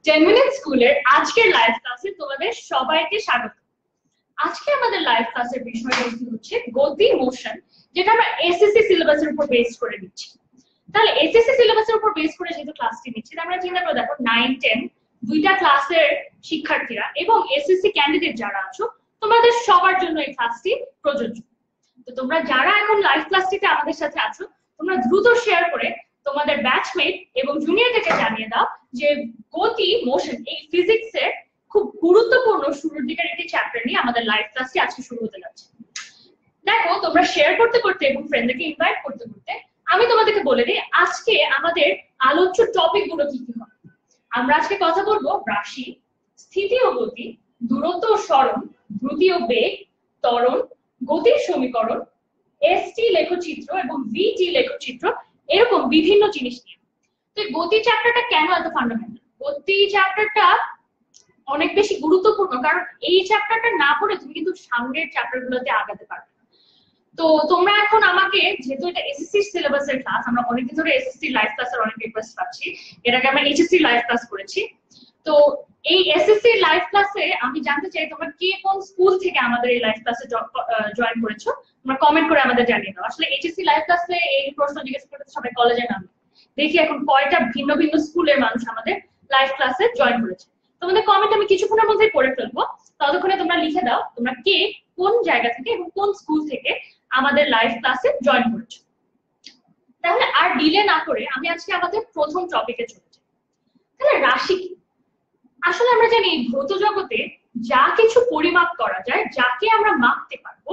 10 মিনিট স্কুলের আজকের লাইভ ক্লাসে তোমাদের সবাইকে স্বাগত। আজকে আমাদের লাইভ ক্লাসের বিষয়বস্তু হচ্ছে গতি মোশন, যেটা আমরা এসএসসি সিলেবাসের উপর বেস করে দিচ্ছি। তাহলে এসএসসি সিলেবাসের উপর বেস করে যেহেতু ক্লাসটি নিচ্ছি, আমরা চিন্তা করে দেখো 9, 10 দুইটা ক্লাসের শিক্ষার্থীরা এবং এসএসসি ক্যান্ডিডেট যারা আছো, তোমাদের সবার জন্য এই ক্লাসটি প্রযোজ্য। তো তোমরা যারা এখন লাইভ ক্লাসটিতে আমাদের সাথে আছো, তোমরা দ্রুত শেয়ার করে তোমাদের ব্যাচমেট এবং জুনিয়রদেরকে জানিয়ে দাও যে গতি মোশন এই ফিজিক্সের খুব গুরুত্বপূর্ণ শুরুর দিকের একটি চ্যাপ্টার নিয়ে আমাদের লাইভ ক্লাসটি আজকে শুরু হতে যাচ্ছে। দেখো, তোমরা শেয়ার করতে করতে এবং ফ্রেন্ডদেরকে ইনভাইট করতে করতে আমি তোমাদেরকে বলে দিই আজকে আমাদের আলোচ্য টপিক গুলো কি কি হবে। আমরা আজকে কথা বলবো রাশি, স্থিতি ও গতি, দূরত্ব ও সরণ, দ্রুতি ও বেগ, ত্বরণ, গতির সমীকরণ, এসটি লেখচিত্র এবং ভিটি লেখচিত্র, এরকম বিভিন্ন জিনিস নিয়ে। তো গতি চ্যাপ্টারটা কেন এত ফান্ডামেন্টাল? গতি চ্যাপ্টারটা অনেক বেশি গুরুত্বপূর্ণ, কারণ এই চ্যাপ্টারটা না পড়ে তুমি কিন্তু সামনের চ্যাপ্টার গুলোতে আগাতে পারবে। তো তোমরা এখন আমাকে, যেহেতু এটা এসএসসি সিলেবাসের ক্লাস, আমরা অনেকদিন ধরে এসএসসি লাইভ ক্লাসের অনেক রিকোয়েস্ট পাচ্ছি, এর আগে আমরা এইচএসসি লাইভ ক্লাস করেছি। তো এই এসএসসি লাইভ ক্লাসে আমি জানতে চাই তোমরা কে কোন স্কুল থেকে আমাদের এই লাইভ ক্লাসে জয়েন করেছো, তোমরা কমেন্ট করে আমাদের জানিয়ে দাও। আসলে এইচএসসি লাইভ ক্লাসে এই প্রশ্ন জিজ্ঞেস করতে সবাই কলেজে নামে, দেখি এখন কয়টা ভিন্ন ভিন্ন স্কুলের মানুষ আমাদের লাইভ ক্লাসে জয়েন করেছে। তোমাদের কমেন্ট আমি কিছুক্ষণের মধ্যেই পড়ে ফেলবো, ততক্ষণে তোমরা লিখে দাও তোমরা কে কোন জায়গা থেকে এবং কোন স্কুল থেকে আমাদের লাইভ ক্লাসে জয়েন করেছো। তাহলে আর ডিলে না করে আমি আজকে আমাদের প্রথম টপিকে চলে যাই। তাহলে রাশি কি? আসলে আমরা জানি ভৌত জগতে যা কিছু পরিমাপ করা যায়, যাকে আমরা মাপতে পারবো,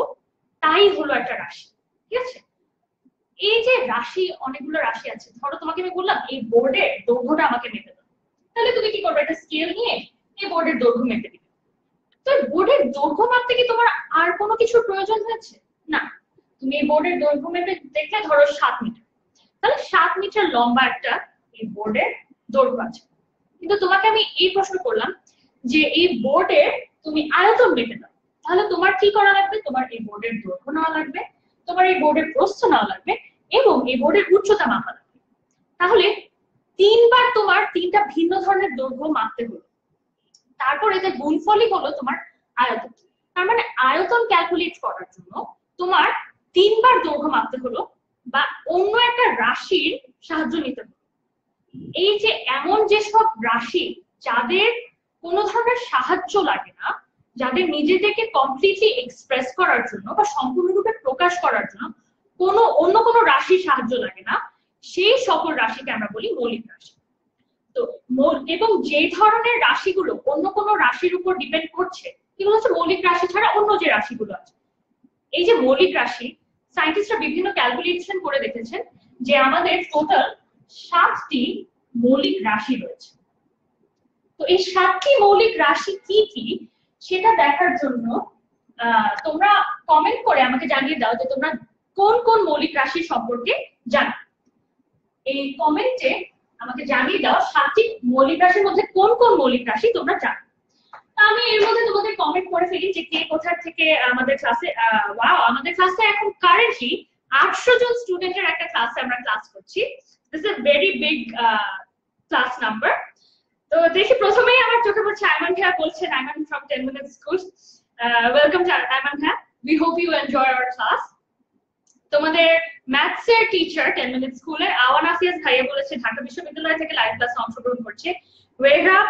তাই হলো একটা রাশি। ঠিক আছে? এই যে রাশি, অনেকগুলো রাশি আছে। ধরো তোমাকে আমি বললাম এই বোর্ডের দৈর্ঘ্যটা আমাকে মেপে দাও, তাহলে তুমি কি করবে? একটা স্কেল নিয়ে এই বোর্ডের দৈর্ঘ্য মেপে দিবে। তো বোর্ডের দৈর্ঘ্য মাপতে কি তোমার আর কোনো কিছুর প্রয়োজন হয়েছে? না। তুমি এই বোর্ডের দৈর্ঘ্য মেপে দেখলে ধরো 7 মিটার, তাহলে 7 মিটার লম্বা একটা এই বোর্ডের দৈর্ঘ্য আছে। কিন্তু তোমাকে আমি এই প্রশ্ন করলাম যে এই বোর্ডের তুমি আয়তন মেপে দাও, তাহলে তোমার কি করা লাগবে? তোমার এই বোর্ডের দৈর্ঘ্য নেওয়া লাগবে, তোমার এই বোর্ডের প্রস্থ নেওয়া লাগবে এবং এই বোর্ডের উচ্চতা মাপা লাগবে। তাহলে তিনবার তোমার তিনটা ভিন্ন ধরনের দৈর্ঘ্য মাপতে হলো, তারপর এতে গুণফলই হলো তোমার আয়তন। তার মানে আয়তন ক্যালকুলেট করার জন্য তোমার তিনবার দৈর্ঘ্য মাপতে হলো বা অন্য একটা রাশির সাহায্য নিতে হলো। এই যে এমন যেসব রাশি যাদের কোনো ধরনের সাহায্য লাগে না, যাদের নিজেদেরকে কমপ্লিটলি এক্সপ্রেস করার জন্য বা সম্পূর্ণরূপে প্রকাশ করার জন্য অন্য কোনো রাশির সাহায্য লাগে না, সেই সকল রাশিকে আমরা বলি মৌলিক রাশি। তো এবং যে ধরনের রাশিগুলো অন্য কোনো রাশির উপর ডিপেন্ড করছে, এগুলো হচ্ছে মৌলিক রাশি ছাড়া অন্য যে রাশিগুলো আছে। এই যে মৌলিক রাশি, সায়েন্টিস্টরা বিভিন্ন ক্যালকুলেশন করে দেখেছেন যে আমাদের টোটাল 7টি মৌলিক রাশি রয়েছে। তো এই 7টি মৌলিক রাশি কি কি সেটা দেখার জন্য তোমরা কমেন্ট করে আমাকে জানিয়ে দাও যে তোমরা কোন কোন মৌলিক রাশি সম্পর্কে জানো। এই কমেন্টে আমাকে জানিয়ে দাও 7টি মৌলিক রাশির মধ্যে কোন কোন মৌলিক রাশি তোমরা জানো। আমি এর মধ্যে তোমাদের কমেন্ট করে ফেলি যে কে কোথা থেকে আমাদের ক্লাসে। ওয়াও, আমাদের ক্লাসে এখন কারেন্টলি 800 জন স্টুডেন্টের একটা ক্লাসে আমরা ক্লাস করছি। This is a very big class number. তো দেখি প্রথমেই আমার চোখে পড়ছে আইমান ভাইয়া বলছেন, Ayman from 10 minute school. Welcome to Ayman ভাইয়া, we hope you enjoy our class. তোমাদের ম্যাথস এর টিচার 10 মিনিট স্কুলের আওয়ান আফিয়াস ভাইয়া বলেছে ঢাকা বিশ্ববিদ্যালয় থেকে লাইভ ক্লাসে অংশগ্রহণ করছে। ওয়েরাব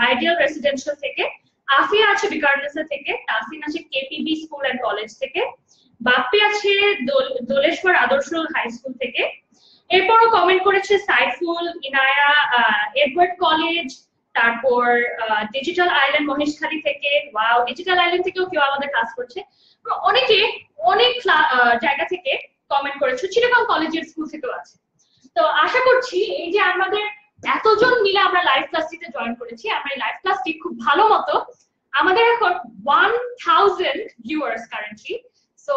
আইডিয়াল রেসিডেন্সিয়াল থেকে, আফিয়া আছে বিকারনেসা থেকে, তাসিন আছে কেপিবি স্কুল এন্ড কলেজ থেকে, বাপ্পি আছে দোলেশ্বর আদর্শ হাই স্কুল থেকে। এরপরও কমেন্ট করেছে সাইফুল, ইনায়া এডওয়ার্ড কলেজ, তারপর ডিজিটাল আইল্যান্ড মহেশখালী থেকে। ওয়াও, ডিজিটাল আইল্যান্ড থেকেও কেউ আমাদের ক্লাস করছে। অনেকে অনেক জায়গা থেকে কমেন্ট করেছে, চিটাগাং কলেজের স্কুল থেকেও আছে। তো আশা করছি এই যে আমাদের এতজন মিলে আমরা লাইভ ক্লাসটিতে জয়েন করেছি, আমরা এই লাইভ ক্লাসটি খুব ভালো মতো, আমাদের এখন 1000 viewers currently. So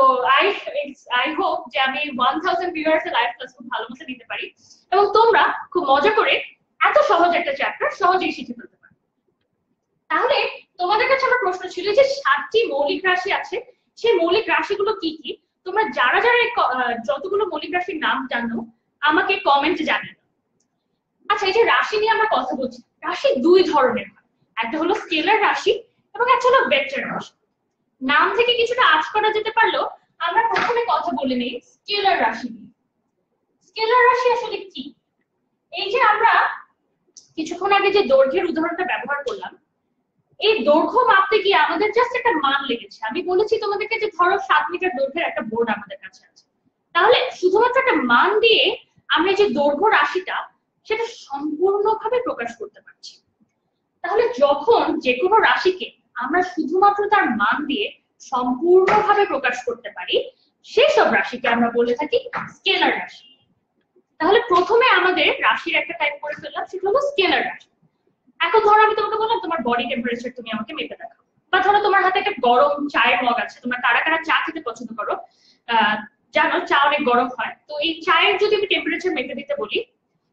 I hope যে আমি 1000 ভিউয়ার্স এর লাইভ ক্লাস খুব ভালো মতো নিতে পারি এবং তোমরা খুব মজা করে এত সহজ একটা চ্যাপ্টার সহজেই শিখে ফেলতে পারো। তাহলে তোমাদের কাছে আমার প্রশ্ন ছিল যে 7টি মৌলিক রাশি আছে, সেই মৌলিক রাশিগুলো কি কি? তোমরা যারা যারা যতগুলো মৌলিক রাশির নাম জানো আমাকে কমেন্টে জানিয়ে দাও। আচ্ছা, এই যে রাশি নিয়ে আমরা কথা বলছি, রাশি দুই ধরনের হয়, একটা হলো স্কেলার রাশি এবং একটা হলো ভেক্টর রাশি। নাম থেকে কিছুটা আঁচ করা যেতে পারলেও আমরা প্রথমে কথা বলে নেই স্কেলার রাশি নিয়ে। স্কেলার রাশি আসলে কি? এই যে আমরা কিছুক্ষণ আগে যে দৈর্ঘ্যের উদাহরণটা ব্যবহার করলাম, এই দৈর্ঘ্য মাপতে গিয়ে আমাদের জাস্ট একটা মান লেগেছে। আমি বলেছি তোমাদেরকে যে ধরো 7 মিটার দৈর্ঘ্যের একটা বোর্ড আমাদের কাছে আছে, তাহলে শুধুমাত্র একটা মান দিয়ে আমরা যে দৈর্ঘ্য রাশিটা সেটা সম্পূর্ণভাবে প্রকাশ করতে পারছি। তাহলে যখন যে কোনো রাশিকে আমরা শুধুমাত্র তার মান দিয়ে সম্পূর্ণভাবে প্রকাশ করতে পারি, সেসব রাশিকে আমরা বলে থাকি স্কেলার রাশি। তাহলে প্রথমে আমাদের রাশির একটা টাইপ করে ফেললাম, সেটা হলো স্কেলার রাশি। এখন ধরো আমি তোমাকে বললাম তোমার বডি টেম্পারেচার তুমি আমাকে মেপে দেখাও, বা ধরো তোমার হাতে একটা গরম চায়ের মগ আছে, তোমরা কারা কারা চা খেতে পছন্দ করো, জানো চা অনেক গরম হয়, তো এই চায়ের যদি আমি টেম্পারেচার মেপে দিতে বলি,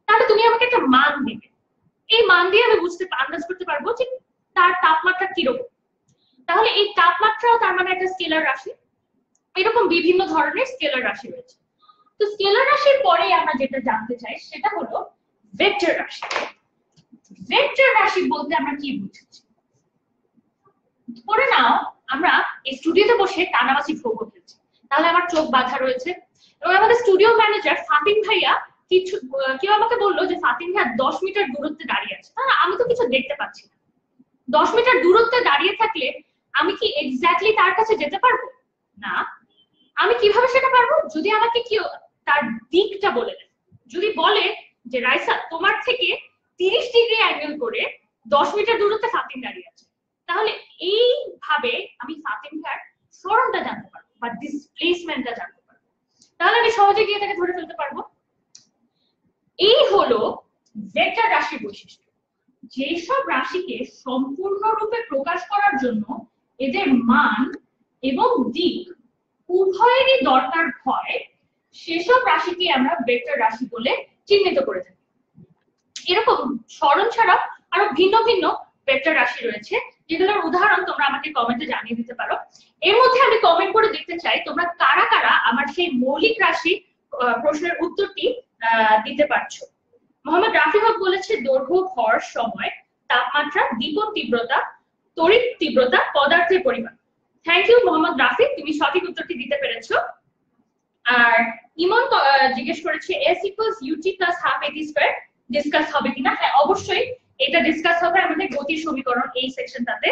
তাহলে তুমি আমাকে একটা মান দিবে। এই মান দিয়ে আমি আন্দাজ করতে পারবো যে তার তাপমাত্রা কিরকম। তাহলে এই তাপমাত্রাও তার মানে একটা স্কেলার রাশি। এরকম বিভিন্ন ধরনের স্কেলার রাশি রয়েছে। তো স্কেলার রাশির পরে আমরা যেটা জানতে চাই সেটা হলো ভেক্টর রাশি। ভেক্টর রাশি বলতে আমরা কি বুঝছি? ধরে নাও আমরা এই স্টুডিওতে বসে কানামাছি ভোগ খেলছি, তাহলে আমার চোখ বাঁধা রয়েছে এবং আমাদের স্টুডিও ম্যানেজার ফাতিন ভাইয়া কেউ আমাকে বললো যে ফাতিন ভাইয়া 10 মিটার দূরত্বে দাঁড়িয়ে আছে। তাহলে আমি তো কিছু দেখতে পাচ্ছি না। 10 মিটার দূরত্বে দাঁড়িয়ে থাকলে আমি কি এক্স্যাক্টলি তার কাছে যেতে পারবো না? আমি কিভাবে সেটা পারবো? যদি আমাকে কেউ তার দিকটা বলে দেয়, যদি বলে যে রাইসা তোমার থেকে 30 ডিগ্রি অ্যাঙ্গেল করে 10 মিটার দূরত্বে ফাতিন দাঁড়িয়ে আছে, তাহলে এইভাবে আমি ফাতিন ভাইয়ার সরণটা জানতে পারবো বা ডিসপ্লেসমেন্টটা জানতে পারবো। তাহলে আমি সহজে গিয়ে তাকে ধরে ফেলতে পারবো। এই হলো ভেক্টর রাশির বৈশিষ্ট্য। যেসব রাশিকে সম্পূর্ণরূপে প্রকাশ করার জন্য এদের মান এবং দিক উভয়েরই দরকার হয়, সেসব রাশিকে আমরা ভেক্টর রাশি বলে চিহ্নিত করে থাকি। এরকম সরণ ছাড়াও আরো ভিন্ন ভিন্ন ভেক্টর রাশি রয়েছে, যেগুলোর উদাহরণ তোমরা আমাকে কমেন্টে জানিয়ে দিতে পারো। এর মধ্যে আমি কমেন্ট করে দেখতে চাই তোমরা কারা কারা আমার সেই মৌলিক রাশি প্রশ্নের উত্তরটি দিতে পারছো। মোহাম্মদ রাফি হক বলেছে দৈর্ঘ্য, ভর, সময়, তাপমাত্রা, দীপন তীব্রতা, তড়িৎ তীব্রতা, পদার্থের পরিমাণ। থ্যাংক ইউ মোহাম্মদ রাফি, তুমি সঠিক উত্তরটি দিতে পেরেছো। আর ইমন জিজ্ঞেস করেছে s equals ut plus half at square discuss হবে কিনা। হ্যাঁ, অবশ্যই এটা ডিসকাস হবে আমাদের গতির সমীকরণ এই সেকশনটাতে।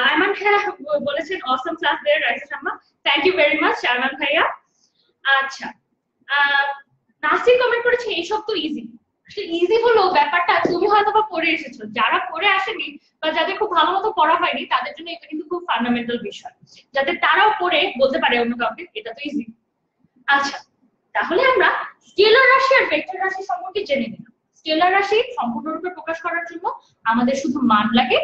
আয়মান ভাইয়া বলেছেন awesome class there Raisa Shamma, thank you very much Ayman ভাইয়া। আচ্ছা, নাসির কমেন্ট করেছে এইসব তো ইজি। ইজি হলো ব্যাপারটা তুমি হয়তো বা পড়ে এসেছো, যারা পড়ে আসেনি বা যাদের খুব ভালো মতো পড়া হয়নি তাদের জন্য এটা কিন্তু খুব ফান্ডামেন্টাল বিষয়, যাতে তারাও পড়ে বলতে পারে অন্য কাউকে এটা তো ইজি। আচ্ছা, তাহলে আমরা স্কেলার রাশি আর ভেক্টর রাশি সম্পর্কে জেনে নিলাম। স্কেলার রাশি সম্পূর্ণরূপে প্রকাশ করার জন্য আমাদের শুধু মান লাগে,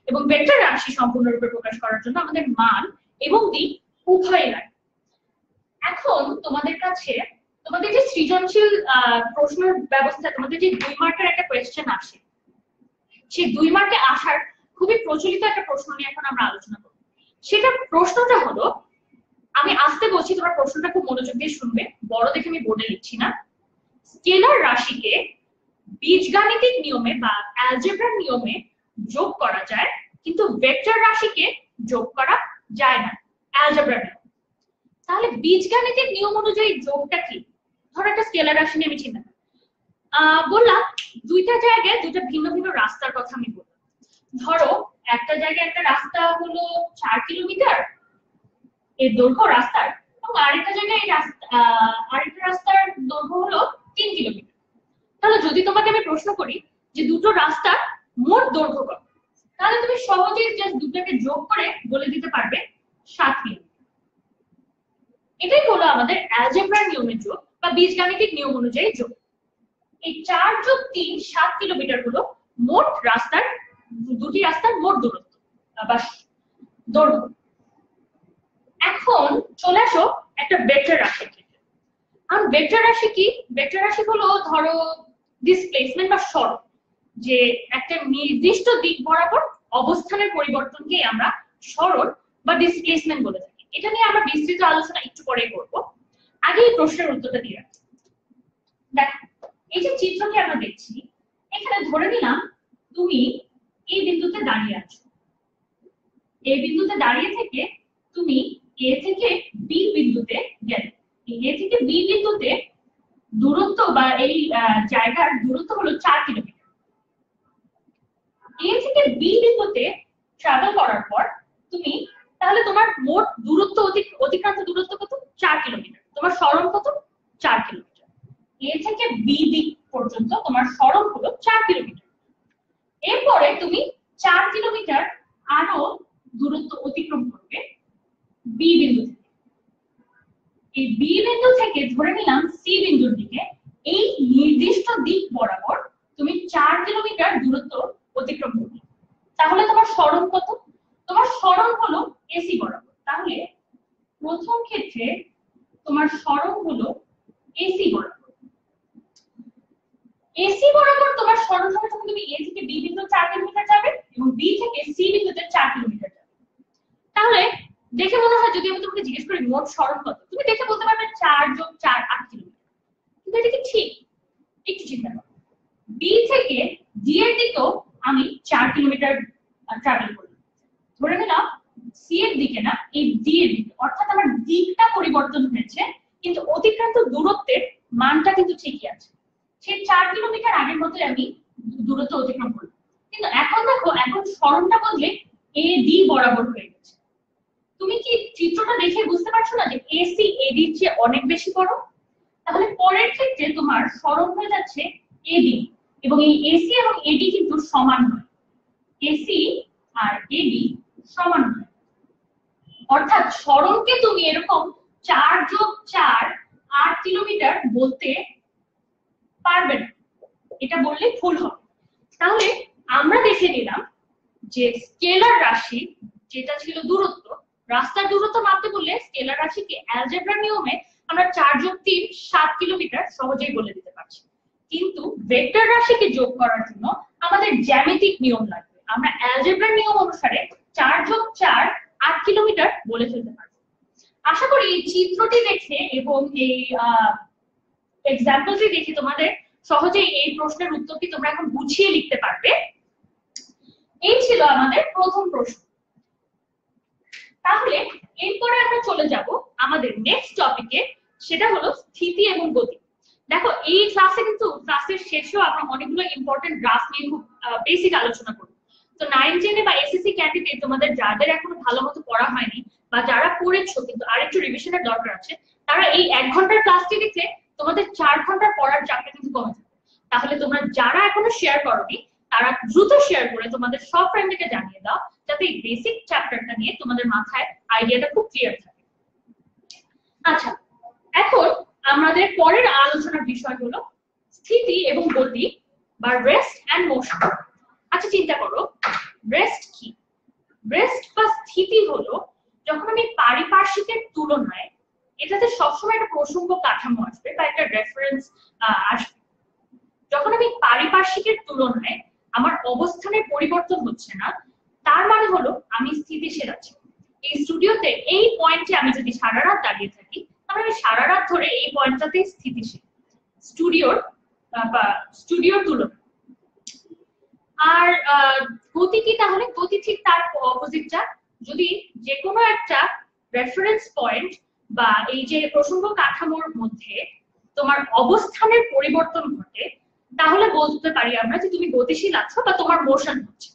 এবং ভেক্টর রাশি সম্পূর্ণরূপে প্রকাশ করার জন্য আমাদের মান এবং দিক উভয়ই লাগে। এখন তোমাদের কাছে তোমাদের যে সৃজনশীল প্রশ্নের ব্যবস্থা, তোমাদের যে 2 মার্কের একটা কোয়েশ্চেন আসে, সেই 2 মার্কে আসার খুবই প্রচলিত একটা প্রশ্ন নিয়ে এখন আমরা আলোচনা করব। সেটা প্রশ্নটা হলো, আমি আস্তে বলছি, তোমার প্রশ্নটা খুব মনোযোগ দিয়ে শুনবে, বড় দেখে আমি বোর্ডে লিখছি না। স্কেলার রাশিকে বীজগাণিতিক নিয়মে বা অ্যালজেব্রার নিয়মে যোগ করা যায়, কিন্তু ভেক্টর রাশিকে যোগ করা যায় না অ্যালজেব্রার নিয়মে। তাহলে বীজগাণিতিক নিয়ম অনুযায়ী যোগটা কি? ধরো একটা স্কেলার রাশি নিয়ে আমি চিন্তা বললাম, দুইটা জায়গায় দুটো ভিন্ন ভিন্ন রাস্তার কথা আমি বললাম। ধরো একটা জায়গায় একটা রাস্তা হলো 4 কিলোমিটার এর দৈর্ঘ্য রাস্তার, এবং আরেকটা জায়গায় আরেকটা রাস্তার দৈর্ঘ্য হলো 3 কিলোমিটার। তাহলে যদি তোমাকে আমি প্রশ্ন করি যে দুটো রাস্তার মোট দৈর্ঘ্য কত, তাহলে তুমি সহজেই জাস্ট দুটোকে যোগ করে বলে দিতে পারবে 7 কিলোমিটার। এটাই হলো আমাদের অ্যালজেব্রার নিয়মের যোগ বা বীজগাণিতিক নিয়ম অনুযায়ী যোগ। এই 4 যোগ 3 7 কিলোমিটার হলো মোট রাস্তার, দুটি রাস্তার মোট দূরত্ব বা দৈর্ঘ্য। এখন চলে আসো একটা ভেক্টর রাশি। আর ভেক্টর রাশি কি? ভেক্টর রাশি হলো ধরো ডিসপ্লেসমেন্ট বা সরণ, যে একটা নির্দিষ্ট দিক বরাবর অবস্থানের পরিবর্তনকে আমরা সরণ বা ডিসপ্লেসমেন্ট বলে থাকি। এটা নিয়ে আমরা বিস্তৃত আলোচনা একটু পরে করব, আগে এই প্রশ্নের উত্তরটা দিয়ে রাখি। দেখো এই যে চিত্রটি আমরা দেখছি, এখানে ধরে নিলাম তুমি এই বিন্দুতে দাঁড়িয়ে আছো, এই বিন্দুতে দাঁড়িয়ে থেকে তুমি এ থেকে বি বিন্দুতে গেলে, এ থেকে বি বিন্দুতে দূরত্ব বা এই জায়গার দূরত্ব হলো 4 কিলোমিটার। এ থেকে বি বিন্দুতে ট্রাভেল করার পর তুমি তাহলে তোমার মোট দূরত্ব অতিক্রান্ত দূরত্ব কত? 4 কিলোমিটার। তোমার সরণ কত? 4 কিলোমিটার। এ থেকে বি দিক পর্যন্ত তোমার সরণ হলো 4 কিলোমিটার। এরপরে তুমি 4 কিলোমিটার আরো দূরত্ব অতিক্রম করবে বি বিন্দু থেকে। এই বি বিন্দু থেকে ধরে নিলাম সি বিন্দুর দিকে এই নির্দিষ্ট দিক বরাবর তুমি 4 কিলোমিটার দূরত্ব অতিক্রম করবে। তাহলে তোমার সরণ কত? তোমার সরণ হলো এসি বরাবর। তাহলে প্রথম ক্ষেত্রে তোমার সরণ হলো এসি বরাবর। এসি বরাবর তোমার সরণ হবে যখন তুমি এ থেকে বি বিন্দু 4 কিলোমিটার যাবে এবং বি থেকে সি বিন্দুতে 4 কিলোমিটার যাবে। তাহলে দেখে মনে হয় যদি আমি তোমাকে জিজ্ঞেস করি মোট সরণ কত, তুমি দেখে বলতে পারবে 4 যোগ 4 8 কিলোমিটার। কিন্তু এটা কি ঠিক? একটু চিন্তা করো, বি থেকে ডি এর দিকেও আমি 4 কিলোমিটার ট্রাভেল করি, ধরে নিলাম সি এর দিকে না, এই ডি এর দিকে, অর্থাৎ আমার দিকটা পরিবর্তন হয়েছে কিন্তু অতিক্রান্ত দূরত্বের মানটা কিন্তু ঠিকই আছে। সেই 4 কিলোমিটার আগের মতোই আমি দূরত্ব অতিক্রম করি, কিন্তু এখন দেখো এখন সরণটা বদলে এ ডি বরাবর হয়ে গেছে। তুমি কি চিত্রটা দেখে বুঝতে পারছো না যে এসি এডির চেয়ে অনেক বেশি বড়? তাহলে পরের ক্ষেত্রে তোমার সরণ হয়ে যাচ্ছে এডি, এবং এই এসি এবং এডি কিন্তু সমান নয়, এসি আর এডি সমান নয়। অর্থাৎ সরণকে তুমি এরকম 4 যোগ 4 8 কিলোমিটার বলতে পারবে না, এটা বললে ভুল হবে। তাহলে আমরা দেখে নিলাম যে স্কেলার রাশি যেটা ছিল দূরত্ব, রাস্তার দূরত্ব মাপতে বললে স্কেলার রাশিকে অ্যালজেব্রার নিয়মে আমরা 4 যোগ 3 7 কিলোমিটার সহজেই বলে দিতে পারছি। কিন্তু ভেক্টর রাশিকে যোগ করার জন্য আমাদের জ্যামিতিক নিয়ম লাগবে। আমরা অ্যালজেব্রার নিয়ম অনুসারে 4 যোগ 4 8 কিলোমিটার বলে ফেলতে পারবো। আশা করি এই চিত্রটি দেখে এবং এই এক্সাম্পলটি দেখে তোমাদের সহজেই এই প্রশ্নের উত্তরটি তোমরা এখন বুঝিয়ে লিখতে পারবে। এই ছিল আমাদের প্রথম প্রশ্ন। তাহলে এরপরে আমরা চলে যাব আমাদের নেক্সট টপিকে, সেটা হলো স্থিতি এবং গতি। দেখো এই ক্লাসে কিন্তু ক্লাসের শেষেও আমরা অনেকগুলো ইম্পর্টেন্ট গ্রাফ নিয়ে খুব বেসিক আলোচনা করব। তো 9 10 বা এসএসসি ক্যান্ডিডেট তোমাদের যাদের এখনো ভালো মতো পড়া হয়নি বা যারা পড়েছো কিন্তু আরেকটু রিভিশনের দরকার আছে, তারা এই 1 ঘন্টার ক্লাসটি দেখলে তোমাদের 4 ঘন্টার পড়ার চাপটা কিন্তু কমে যাবে। তাহলে তোমরা যারা এখনো শেয়ার করোনি তারা দ্রুত শেয়ার করে তোমাদের সব ফ্রেন্ডকে জানিয়ে দাও, যাতে এই বেসিক চ্যাপ্টারটা নিয়ে তোমাদের মাথায় আইডিয়াটা খুব ক্লিয়ার থাকে। আচ্ছা, এখন আমাদের পরের আলোচনার বিষয় হলো স্থিতি এবং গতি বা রেস্ট এন্ড মোশন। আচ্ছা চিন্তা করো রেস্ট কি? রেস্ট বা স্থিতি হলো যখন আমি পারিপার্শ্বিকের তুলনায়, এটাতে সবসময় একটা প্রসঙ্গ কাঠামো আসবে বা একটা রেফারেন্স আসবে। যখন আমি পারিপার্শ্বিকের তুলনায় আমার অবস্থানের পরিবর্তন হচ্ছে না, তার মানে হলো আমি স্থিতিশীল আছি। এই স্টুডিওতে এই পয়েন্টে আমি যদি সারা রাত দাঁড়িয়ে থাকি তাহলে আমি সারা রাত ধরে এই পয়েন্টটাতেই স্থিতিশীল স্টুডিওর তুলনায়। আর গতি কি? তাহলে গতি ঠিক তার অপোজিটটা। যদি যে কোনো একটা রেফারেন্স পয়েন্ট বা এই যে প্রসঙ্গ কাঠামোর মধ্যে তোমার অবস্থানের পরিবর্তন ঘটে, তাহলে বলতে পারি আমরা যে তুমি গতিশীল আছো বা তোমার মোশন হচ্ছে।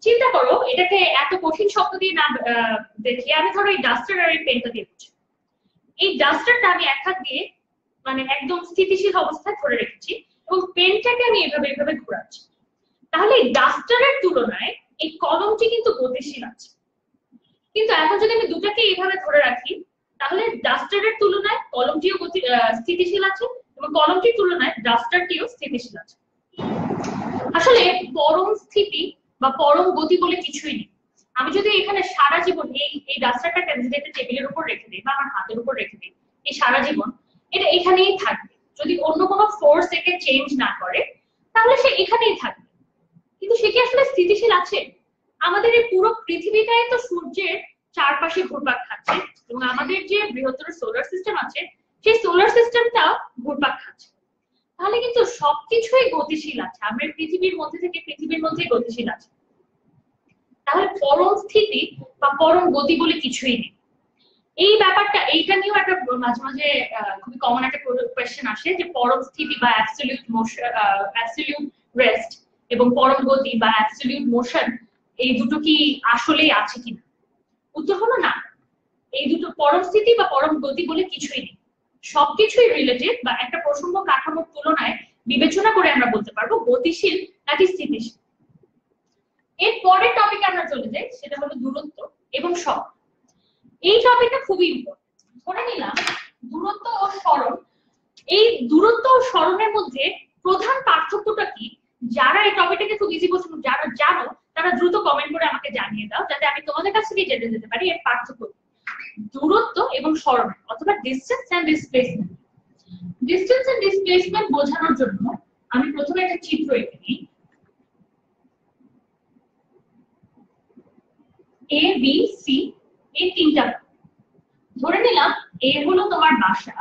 চিন্তা করো এটাকে এত কঠিন শব্দ দিয়ে না দেখি, আমি ধরো এই ডাস্টার আর এই পেনটা দিয়ে বুঝি। এই ডাস্টারটা আমি এক হাত দিয়ে মানে একদম স্থিতিশীল অবস্থায় ধরে রেখেছি এবং পেনটাকে আমি এভাবে এভাবে ঘোরাচ্ছি। তাহলে এই ডাস্টারের তুলনায় এই কলমটি কিন্তু গতিশীল আছে। কিন্তু এখন যদি আমি দুটাকে এইভাবে ধরে রাখি তাহলে ডাস্টারের তুলনায় কলমটিও স্থিতিশীল আছে এবং কলমটির তুলনায় ডাস্টারটিও স্থিতিশীল আছে। আসলে পরম স্থিতি বা পরম গতি বলে কিছুই নেই। আমি যদি এখানে সারা জীবন এই ডাস্টারটাকে আমি যদি একটা টেবিলের উপর রেখে দিই বা আমার হাতের উপর রেখে দিই, এই সারা জীবন এটা এখানেই থাকবে। যদি অন্য কোনো ফোর্স একে চেঞ্জ না করে তাহলে সে এখানেই থাকবে। কিন্তু সে কি আসলে স্থিতিশীল আছে? আমাদের এই পুরো পৃথিবীটাই তো সূর্যের চারপাশে ঘুরপাক খাচ্ছে এবং আমাদের যে বৃহত্তর সোলার সিস্টেম আছে সেই সোলার সিস্টেমটা ঘুরপাক খাচ্ছে। তাহলে কিন্তু সবকিছুই গতিশীল আছে, আমরা পৃথিবীর মধ্যে থেকে পৃথিবীর মধ্যে গতিশীল আছে। তাহলে পরম স্থিতি বা পরম গতি বলে কিছুই নেই। এই ব্যাপারটা, এইটা নিয়েও একটা মাঝে মাঝে খুবই কমন একটা কোয়েশ্চেন আসে যে পরম স্থিতি বা অ্যাবসলিউট মোশন, অ্যাবসলিউট রেস্ট এবং পরম গতি বা অ্যাবসলিউট মোশন, এই দুটো কি আসলেই আছে কিনা? উত্তর হলো না, এই দুটো পরম স্থিতি বা পরম গতি বলে কিছুই নেই। সবকিছুই রিলেটিভ বা একটা প্রসঙ্গ কাঠামোর তুলনায় বিবেচনা করে আমরা বলতে পারবো গতিশীল নাকি স্থিতিশীল। এর পরের টপিকে আমরা চলে যাই, সেটা হলো দূরত্ব এবং সরণ। এই টপিকটা খুবই ইম্পর্টেন্ট। ধরে নিলাম দূরত্ব ও সরণ, এই দূরত্ব ও সরণের মধ্যে প্রধান পার্থক্যটা কি? যারা এই টপিকটাকে খুব ইজি বলছেন, যারা জানো তারা দ্রুত কমেন্ট করে আমাকে জানিয়ে দাও, যাতে আমি তোমাদের কাছ থেকে জেনে যেতে পারি এর পার্থক্য। দূরত্ব এবং সরণ অথবা distance and displacement. Distance and displacement বোঝানোর জন্য আমি প্রথমে একটা চিত্র এঁকে নিই। এ বি সি এই তিনটা, ধরে নিলাম এ হলো তোমার বাসা,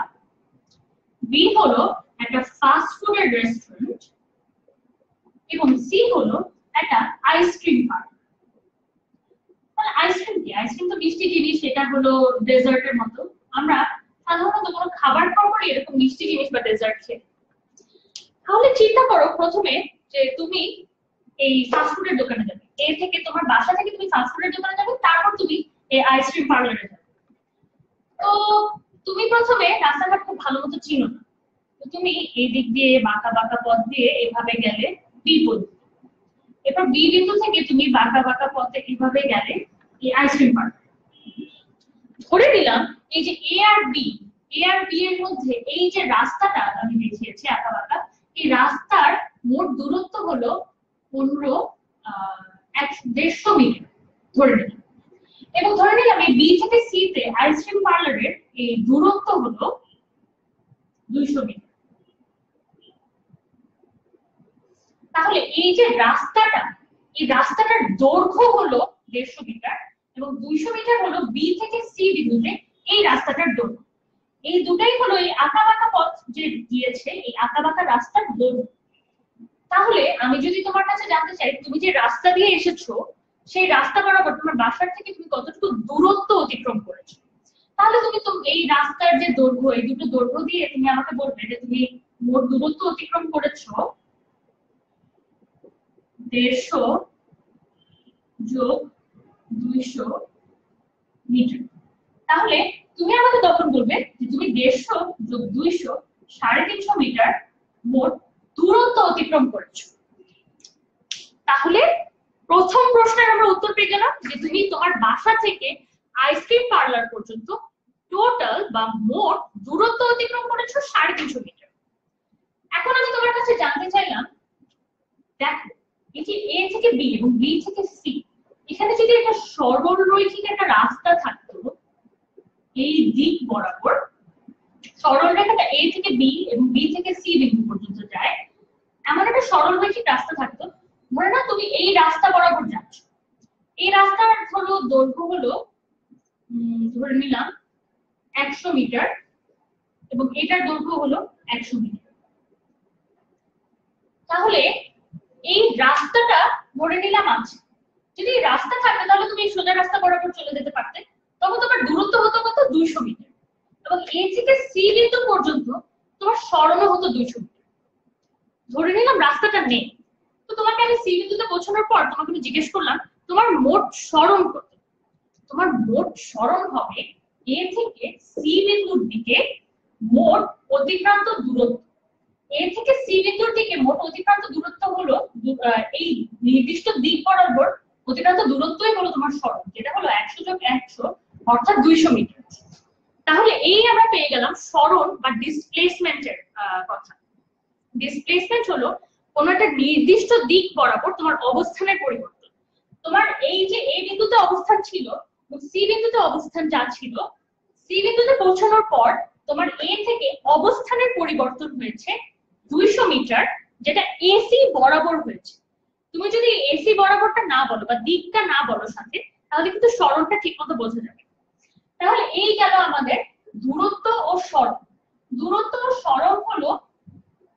বি হলো একটা ফাস্ট ফুডের রেস্টুরেন্ট এবং সি হলো একটা আইসক্রিম পার্লার। তাহলে আইসক্রিম কি? আইসক্রিম তো মিষ্টি জিনিস, এটা হলো ডেজার্টের মতো। আমরা সাধারণত কোনো খাবার খাওয়ার পরে এরকম মিষ্টি জিনিস বা ডেজার্ট খেয়ে। তাহলে চিন্তা করো প্রথমে যে তুমি এই ফাস্ট ফুডের দোকানে যাবে, এ থেকে তোমার বাসা থেকে তুমি ফাস্ট ফুডের দোকানে যাবে, তারপর তুমি এই আইসক্রিম পার্লারে যাবে। তো তুমি প্রথমে রাস্তাঘাট খুব ভালো মতো চিনো না, তো তুমি এই দিক দিয়ে বাঁকা বাঁকা পথ দিয়ে এভাবে গেলে বি পর্যন্ত, এরপর বি বিন্দু থেকে তুমি বাঁকা বাঁকা পথে এভাবে গেলে এই আইসক্রিম পার্লার। ধরে নিলাম এই যে এ আর বি এর মধ্যে এই যে রাস্তাটা আমি দেখিয়েছি আঁকা বাঁকা, এই রাস্তার মোট দূরত্ব হলো 150 মিটার ধরে নিলাম। এবং ধরে নিলাম এই বি থেকে সি তে আইসক্রিম পার্লারের এই দূরত্ব হলো 200 মিটার। তাহলে এই যে রাস্তাটা, এই রাস্তাটার দৈর্ঘ্য হলো 150 মিটার এবং 200 মিটার হলো বি থেকে সি বিন্দুতে এই রাস্তাটার দৈর্ঘ্য। এই দুটাই হলো এই আঁকাবাঁকা পথ যে গিয়েছে, এই আঁকাবাঁকা রাস্তার দৈর্ঘ্য। তাহলে আমি যদি তোমার কাছে জানতে চাই তুমি যে রাস্তা দিয়ে এসেছো সেই রাস্তা বরাবর তোমার বাসার থেকে তুমি কতটুকু দূরত্ব অতিক্রম করেছো, তাহলে তুমি তো এই রাস্তার যে দৈর্ঘ্য, এই দুটো দৈর্ঘ্য দিয়ে তুমি আমাকে বলবে যে তুমি মোট দূরত্ব অতিক্রম করেছো 150 যোগ 200 মিটার। তাহলে তুমি আমাকে তখন বলবে যে তুমি 150 যোগ 200 350 মিটার মোট দূরত্ব অতিক্রম করেছো। তাহলে প্রথম প্রশ্নের আমরা উত্তর পেয়ে গেলাম যে তুমি তোমার বাসা থেকে আইসক্রিম পার্লার পর্যন্ত টোটাল বা মোট দূরত্ব অতিক্রম করেছো 350 মিটার। এখন আমি তোমার কাছে জানতে চাইলাম, দেখো এই যে এ থেকে বি এবং বি থেকে সি, এখানে যদি একটা সরলরৈখিক একটা রাস্তা থাকতো এই দিক বরাবর, সরল রেখাটা এ থেকে বি এবং বি থেকে সি বিন্দু পর্যন্ত যায়, এমন একটা সরলরৈখিক রাস্তা থাকতো। ধরে না তুমি এই রাস্তা বরাবর যাচ্ছ, এই রাস্তার হলো দৈর্ঘ্য হলো ধরে নিলাম 100 মিটার এবং এটার দৈর্ঘ্য হলো 100 মিটার। তাহলে এই রাস্তাটা ধরে নিলাম আছে, যদি এই রাস্তা থাকতো তাহলে তুমি সোজা রাস্তা বরাবর চলে যেতে পারতে, তখন তোমার দূরত্ব হতো কত? 200 মিটার এবং এ থেকে সি বিন্দু পর্যন্ত তোমার সরণ হতো 200 মিটার। ধরে নিলাম রাস্তাটা নেই, তো তোমাকে আমি সি বিন্দুতে পৌঁছানোর পর তোমাকে আমি জিজ্ঞেস করলাম তোমার মোট সরণ কত। তোমার মোট সরণ হবে এ থেকে সি বিন্দুর দিকে মোট অতিক্রান্ত দূরত্ব। এ থেকে সি বিন্দুর দিকে মোট অতিক্রান্ত দূরত্ব হলো এই নির্দিষ্ট দিক বরাবর অতিক্রান্ত দূরত্বই হলো তোমার সরণ, যেটা হলো 100 যোগ 100 অর্থাৎ 200 মিটার। তাহলে এই আমরা পেয়ে গেলাম সরণ বা ডিসপ্লেসমেন্টের কথা। ডিসপ্লেসমেন্ট হলো কোন একটা নির্দিষ্ট দিক বরাবর তোমার অবস্থানের পরিবর্তন। তোমার এই যে এ বিন্দুতে অবস্থান ছিল এবং সি বিন্দুতে অবস্থান যা ছিল, সি বিন্দুতে পৌঁছানোর পর তোমার এ থেকে অবস্থানের পরিবর্তন হয়েছে 200 মিটার, যেটা এসি বরাবর হয়েছে। তুমি যদি এসি বরাবরটা না বলো বা দিকটা না বলো সাথে, তাহলে কিন্তু সরণটা ঠিকমতো বোঝা যাবে। তাহলে এই গেল আমাদের দূরত্ব ও সরণ। দূরত্ব ও সরণ হলো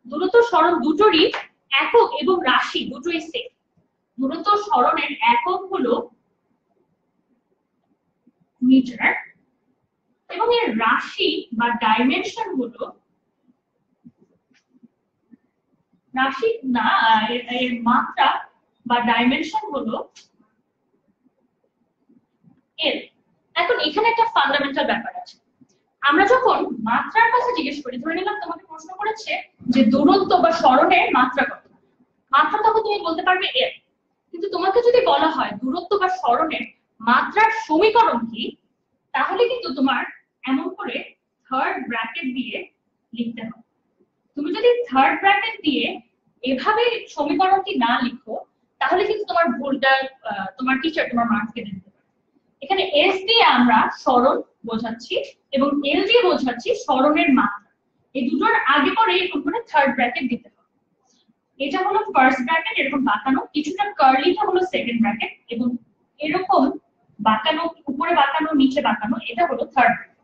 দূরত্ব সরণ দুটোরই একক এবং রাশি দুটোই সেম। দূরত্ব সরণের একক হলো মিটার এবং এর রাশি বা ডাইমেনশন হলো রাশি না, এর মাত্রা বা ডাইমেনশন হলো এল। এখন এখানে একটা ফান্ডামেন্টাল ব্যাপার আছে। আমরা যখন মাত্রার কথা জিজ্ঞেস করি, ধরে নিলাম তোমাকে প্রশ্ন করেছে যে দূরত্ব বা সরণের মাত্রা কত, মাত্রা তখন তুমি বলতে পারবে এল। কিন্তু তোমাকে যদি বলা হয় দূরত্ব বা সরণের মাত্রার সমীকরণ কি, তাহলে কিন্তু তোমার এমন করে থার্ড ব্র্যাকেট দিয়ে লিখতে হবে। তুমি যদি থার্ড ব্র্যাকেট দিয়ে এভাবে সমীকরণটি না লিখো, তাহলে কিন্তু তোমার ভুলটা তোমার টিচার তোমার মার্কস কেটে দিতে পারে। এখানে এস দিয়ে আমরা সরণ বোঝাচ্ছি এবং এল দিয়ে বোঝাচ্ছি সরণের মাত্রা। এই দুটোর আগে পরে এরকম করে থার্ড ব্র্যাকেট দিতে হবে। এটা হলো ফার্স্ট ব্র্যাকেট, এরকম বাঁকানো, কিছুটা কার্লিটা হলো সেকেন্ড ব্র্যাকেট, এবং এরকম বাঁকানো, উপরে বাঁকানো নিচে বাঁকানো, এটা হলো থার্ড ব্র্যাকেট।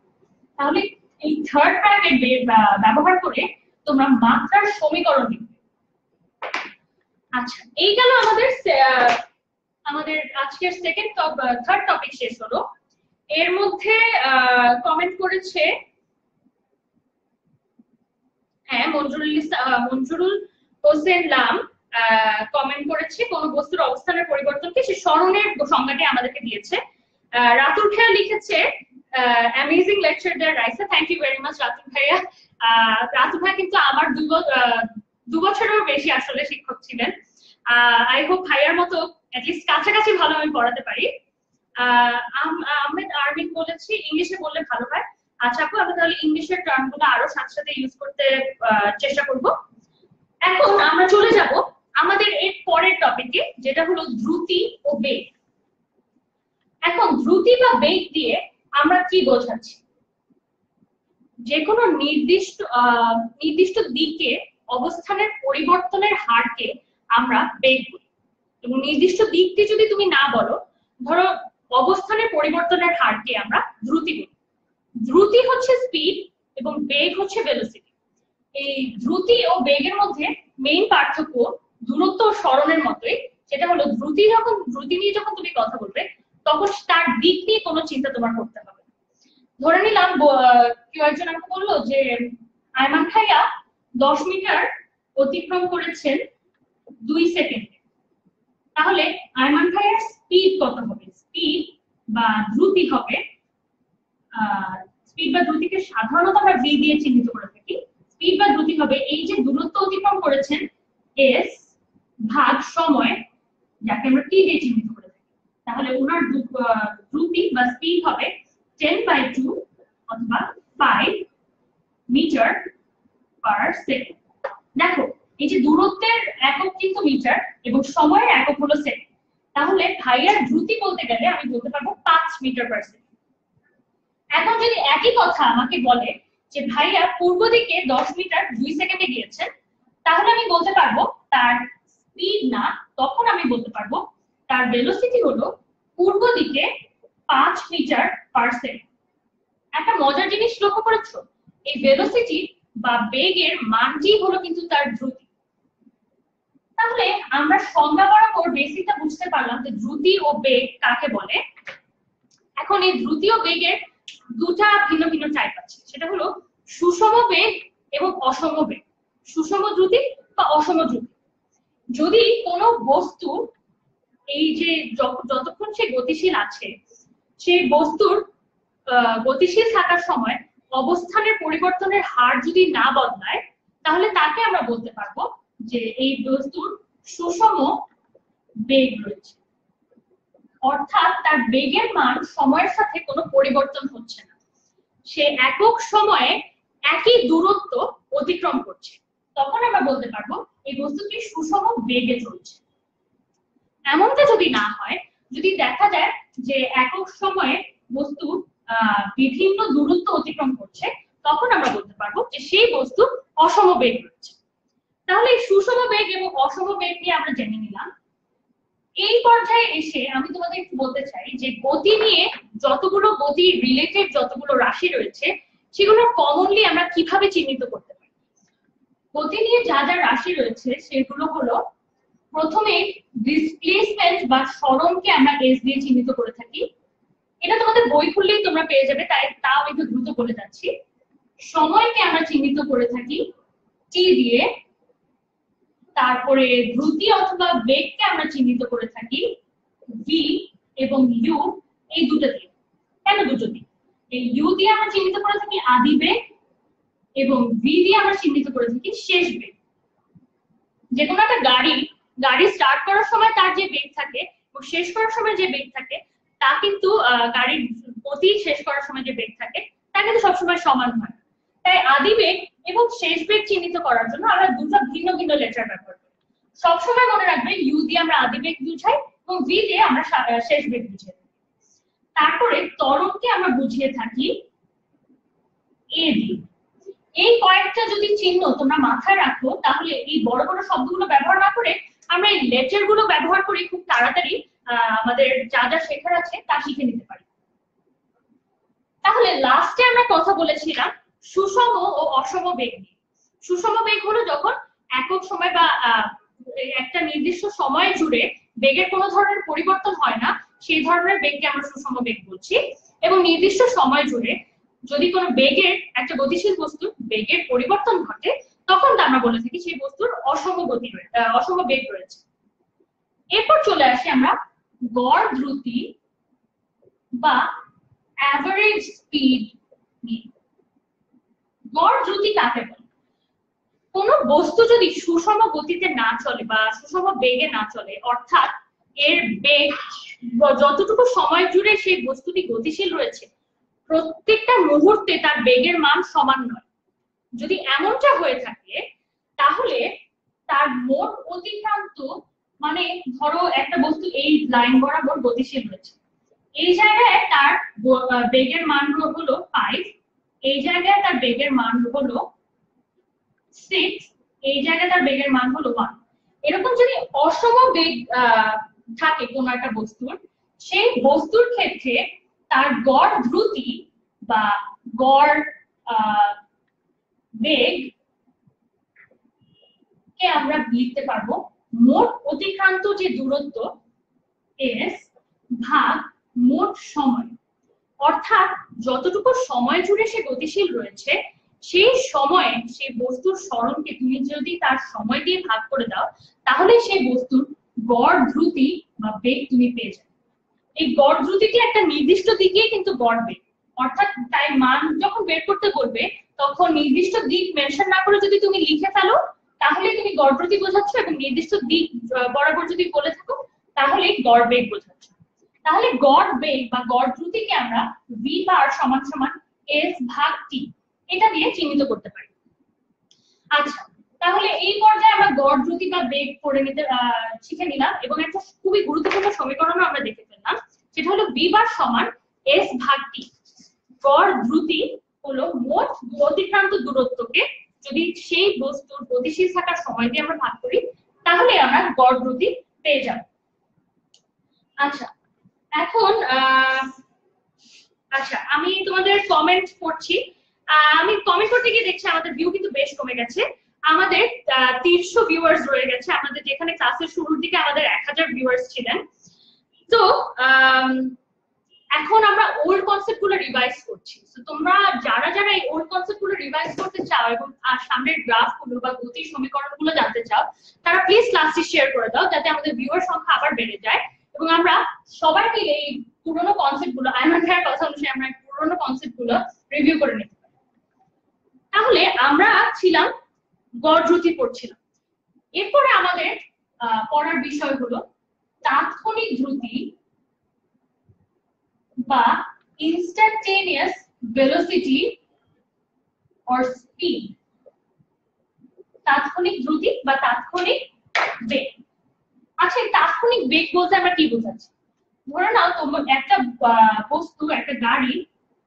তাহলে এই থার্ড ব্র্যাকেট ব্যবহার করে তোমরা মাত্রার সমীকরণ লিখবে। আচ্ছা, এই গেল আমাদের আজকের থার্ড টপিক শেষ হলো। এর মধ্যে কমেন্ট করেছে, হ্যাঁ, মঞ্জুরুল হোসেন লাম কমেন্ট করেছে কোন বস্তুর অবস্থানের পরিবর্তনকে সে সরণের সংজ্ঞাটি আমাদেরকে দিয়েছে। রাতুল খেয়া লিখেছে amazing lecture there Raisa, thank you very much Ratul ভাইয়া। রাতুল ভাই কিন্তু আমার 2 বছরেরও বেশি আসলে শিক্ষক ছিলেন। আই হোপ ভাইয়ার মতো অ্যাটলিস্ট কাছাকাছি ভালো আমি পড়াতে পারি। আহমেদ আরমিন বলেছি ইংলিশে বললে ভালো হয়। আচ্ছা আপু, আমি তাহলে ইংলিশের টার্মগুলো আরো সাথে সাথে ইউজ করতে চেষ্টা করব। এখন আমরা চলে যাব আমাদের এর পরের টপিকে, যেটা হলো দ্রুতি ও বেগ। এখন দ্রুতি বা বেগ দিয়ে আমরা কি বোঝাচ্ছি? যে কোনো নির্দিষ্ট দিকে অবস্থানের পরিবর্তনের হারকে আমরা বেগ বলি। এবং নির্দিষ্ট দিকটি যদি তুমি না বলো, ধরো অবস্থানের পরিবর্তনের হারকে আমরা দ্রুতি বলি। দ্রুতি হচ্ছে স্পিড এবং বেগ হচ্ছে ভেলোসিটি। এই দ্রুতি ও বেগের মধ্যে মেইন পার্থক্য দূরত্ব ও সরণের মতোই, সেটা হলো দ্রুতি নিয়ে যখন তুমি কথা বলবে, তখন তার দিক নিয়ে কোনো চিন্তা তোমার করতে হবে। ধরে নিলাম কেউ একজন আমাকে বললো যে আয়মান ভাইয়া 10 মিটার অতিক্রম করেছেন 2 সেকেন্ডে, তাহলে আয়মান ভাইয়ার স্পিড কত হবে? স্পিড বা দ্রুতি হবে, স্পিড বা দ্রুতিকে সাধারণত আমরা ভি দিয়ে চিহ্নিত করে থাকি। স্পিড বা দ্রুতি হবে এই যে দূরত্ব অতিক্রম করেছেন এস ভাগ সময়, যাকে আমরা টি দিয়ে চিহ্নিত করে থাকি। তাহলে ওনার দ্রুতি বা স্পিড হবে 10/2 অথবা 5 মিটার পার সেকেন্ড। দেখো এই যে দূরত্বের একক কিন্তু মিটার এবং সময়ের একক হলো সেকেন্ড। তাহলে ভাইয়ার দ্রুতি বলতে গেলে আমি বলতে পারবো 5 মিটার পার সেকেন্ড। এখন যদি একই কথা আমাকে বলে যে ভাইয়া পূর্ব দিকে 10 মিটার 2 সেকেন্ডে গিয়েছেন, তাহলে আমি বলতে পারবো তার স্পিড না, তখন আমি বলতে পারবো তার ভেলোসিটি হলো পূর্ব দিকে 5 মিটার পার সেকেন্ড। একটা মজার জিনিস লক্ষ্য করেছো, এই ভেলোসিটি বা বেগের মানটি হলো কিন্তু তার দ্রুতি। তাহলে আমরা সংজ্ঞা বরাবর বেসিকটা বুঝতে পারলাম যে দ্রুতি ও বেগ কাকে বলে। এখন এই দ্রুতি ও বেগের দুটা ভিন্ন ভিন্ন টাইপ আছে, সেটা হলো সুষম বেগ এবং অসম বেগ। সুষম দ্রুতি বা অসম দ্রুতি, যদি কোনো বস্তু এই যে যতক্ষণ সে গতিশীল আছে, সেই বস্তুর গতিশীল থাকার সময় অবস্থানের পরিবর্তনের হার যদি না বদলায়, তাহলে তাকে আমরা বলতে পারবো যে এই বস্তুর সুষম বেগ রয়েছে, অর্থাৎ তার বেগের মান সময়ের সাথে কোনো পরিবর্তন হচ্ছে না, সে একক সময়ে একই দূরত্ব অতিক্রম করছে। তখন আমরা বলতে পারবো এই বস্তুটি সুষম বেগে চলছে। এমনটা যদি না হয়, যদি দেখা যায় যে একক সময়ে বস্তু বিভিন্ন দূরত্ব অতিক্রম করছে, তখন আমরা বলতে পারবো যে সেই বস্তু অসম বেগ রয়েছে। তাহলে এই সুষম বেগ এবং অসম বেগ নিয়ে আমরা জেনে নিলাম। এই পর্যায়ে এসে আমি তোমাদের একটু বলতে চাই যে গতি নিয়ে যতগুলো গতি রিলেটেড যতগুলো রাশি রয়েছে, সেগুলো কমনলি আমরা কিভাবে চিহ্নিত করতে পারি। গতি নিয়ে যা যা রাশি রয়েছে সেগুলো হলো, প্রথমে ডিসপ্লেসমেন্ট বা সরণকে আমরা এস দিয়ে চিহ্নিত করে থাকি। এটা তোমাদের বই খুললেই তোমরা পেয়ে যাবে, তাই তাও একটু দ্রুত বলে যাচ্ছি। সময়কে আমরা চিহ্নিত করে থাকি টি দিয়ে। তারপরে দ্রুতি অথবা বেগকে আমরা চিহ্নিত করে থাকি ভি এবং ইউ, এই দুটো দিয়ে। কেন দুটো দিয়ে? এই ইউ দিয়ে আমরা চিহ্নিত করে থাকি আদি বেগ এবং ভি দিয়ে আমরা চিহ্নিত করে থাকি শেষ বেগ। যে কোনো একটা গাড়ি স্টার্ট করার সময় তার যে বেগ থাকে এবং শেষ করার সময় যে বেগ থাকে তা কিন্তু গাড়ির গতি শেষ করার সময় যে বেগ থাকে তা কিন্তু সবসময় সমান হয়। তাই আদি বেগ এবং শেষ বেগ চিহ্নিত করার জন্য আমরা দুটো ভিন্ন ভিন্ন লেটার ব্যবহার করি। সবসময় মনে রাখবে ইউ দিয়ে আমরা আদি বেগ বুঝাই এবং ভি দিয়ে আমরা শেষ বেগ বুঝিয়ে থাকি। তারপরে ত্বরণকে আমরা বুঝিয়ে থাকি এ দিয়ে। এই কয়েকটা যদি চিহ্ন তোমরা মাথায় রাখো তাহলে এই বড় বড় শব্দগুলো ব্যবহার না করে আমরা এই লেটার গুলো ব্যবহার করে খুব তাড়াতাড়ি আমাদের যা যা শেখার আছে তা শিখে নিতে পারি। তাহলে লাস্টে আমরা কথা বলেছিলাম সুষম ও অসম বেগ নিয়ে। সুষম বেগ হলো যখন একক সময় বা একটা নির্দিষ্ট সময় জুড়ে বেগের কোনো ধরনের পরিবর্তন হয় না, সেই ধরনের বেগকে আমরা সুষম বেগ বলছি। এবং নির্দিষ্ট সময় জুড়ে যদি কোনো বেগের, একটা গতিশীল বস্তুর বেগের পরিবর্তন ঘটে তখন আমরা বলে থাকি সেই বস্তুর অসম গতি রয়েছে, অসম বেগ রয়েছে। এরপর চলে আসি আমরা গড় দ্রুতি বা অ্যাভারেজ স্পিড নিয়ে। গড় দ্রুতি কাকে বলে? কোন বস্তু যদি সুষম গতিতে না চলে বা সুষম বেগে না চলে, অর্থাৎ এর বেগ যতটুকু সময় জুড়ে সেই বস্তুটি গতিশীল রয়েছে প্রত্যেকটা মুহূর্তে তার বেগের মান সমান নয়, যদি এমনটা হয়ে থাকে তাহলে তার মোট অতিক্রান্ত, মানে ধরো একটা বস্তু এই লাইন বরাবর গতিশীল রয়েছে, এই জায়গায় তার বেগের মান হলো 5, এই জায়গায় তার বেগের মান হলো 6, এই জায়গায় তার বেগের মান হলো 1। এরকম যদি অসম বেগ থাকে কোন একটা বস্তুর, সেই বস্তুর ক্ষেত্রে তার গড় দ্রুতি বা গড় বেগ কে আমরা লিখতে পারবো মোট অতিক্রান্ত যে দূরত্ব s ভাগ মোট সময়। অর্থাৎ যতটুকু সময় জুড়ে সে গতিশীল রয়েছে সেই সময়ে সেই বস্তুর সরণকে তুমি যদি তার সময় দিয়ে ভাগ করে দাও তাহলে সেই বস্তুর গড় দ্রুতি বা বেগ তুমি পেয়ে যাবে। এই গড় দ্রুতিটি একটা নির্দিষ্ট দিকে কিন্তু গড় বেগ, অর্থাৎ তাই মান যখন বের করতে বলবে তখন নির্দিষ্ট দিক মেনশন না করে যদি তুমি লিখে ফেলো তাহলে তুমি গড় দ্রুতি বোঝাচ্ছ, এবং নির্দিষ্ট দিক বরাবর যদি বলে থাকো তাহলে গড় বেগ বোঝাচ্ছ। তাহলে গড় বেগ বা গড় দ্রুতিকে আমরা ভি বার সমান সমান এস ভাগ টি এটা দিয়ে চিহ্নিত করতে পারি। আচ্ছা, তাহলে এই পর্যায়ে আমরা গড় দ্রুতি বা বেগ পড়ে নিতে শিখে নিলাম এবং একটা খুবই গুরুত্বপূর্ণ সমীকরণও আমরা দেখে ফেললাম, সেটা হলো ভি বার সমান এস ভাগ টি। গড় দ্রুতি হলো মোট অতিক্রান্ত দূরত্বকে যদি সেই বস্তুর গতিশীল থাকার সময় দিয়ে আমরা ভাগ করি তাহলে আমরা গড় দ্রুতি পেয়ে যাব। আচ্ছা, এখন আচ্ছা আমি তোমাদের কমেন্ট পড়ছি। আমি কমেন্ট করতে গিয়ে দেখছি আমাদের ভিউ কিন্তু বেশ কমে গেছে, আমাদের 300 ভিউয়ার্স রয়ে গেছে। আমাদের যেখানে ক্লাসের শুরুর দিকে আমাদের 1000 ভিউয়ার্স ছিলেন। তো এখন আমরা ওল্ড কনসেপ্টগুলো রিভাইজ করছি। তো তোমরা যারা যারা এই ওল্ড কনসেপ্টগুলো রিভাইজ করতে চাও এবং সামনের গ্রাফগুলো বা গতির সমীকরণগুলো জানতে চাও তারা প্লিজ ক্লাসটি শেয়ার করে দাও যাতে আমাদের ভিউয়ার সংখ্যা আবার বেড়ে যায় এবং আমরা সবাই মিলে এই পুরোনো কনসেপ্টগুলো, আয়মান ভাইয়ের কথা অনুসারে আমরা পুরোনো কনসেপ্টগুলো রিভিউ করে নিতে পারি। তাহলে আমরা ছিলাম গড় দ্রুতি পড়ছিলাম। এরপরে আমাদের পড়ার বিষয় হলো তাৎক্ষণিক দ্রুতি বা instantaneous velocity or speed। তাৎক্ষণিক দ্রুতি বা তাৎক্ষণিক বেগ। আচ্ছা, তাৎক্ষণিক বেগ বলতে আমরা কি বোঝাচ্ছি? ধরে নাও তোমার একটা বস্তু, একটা গাড়ি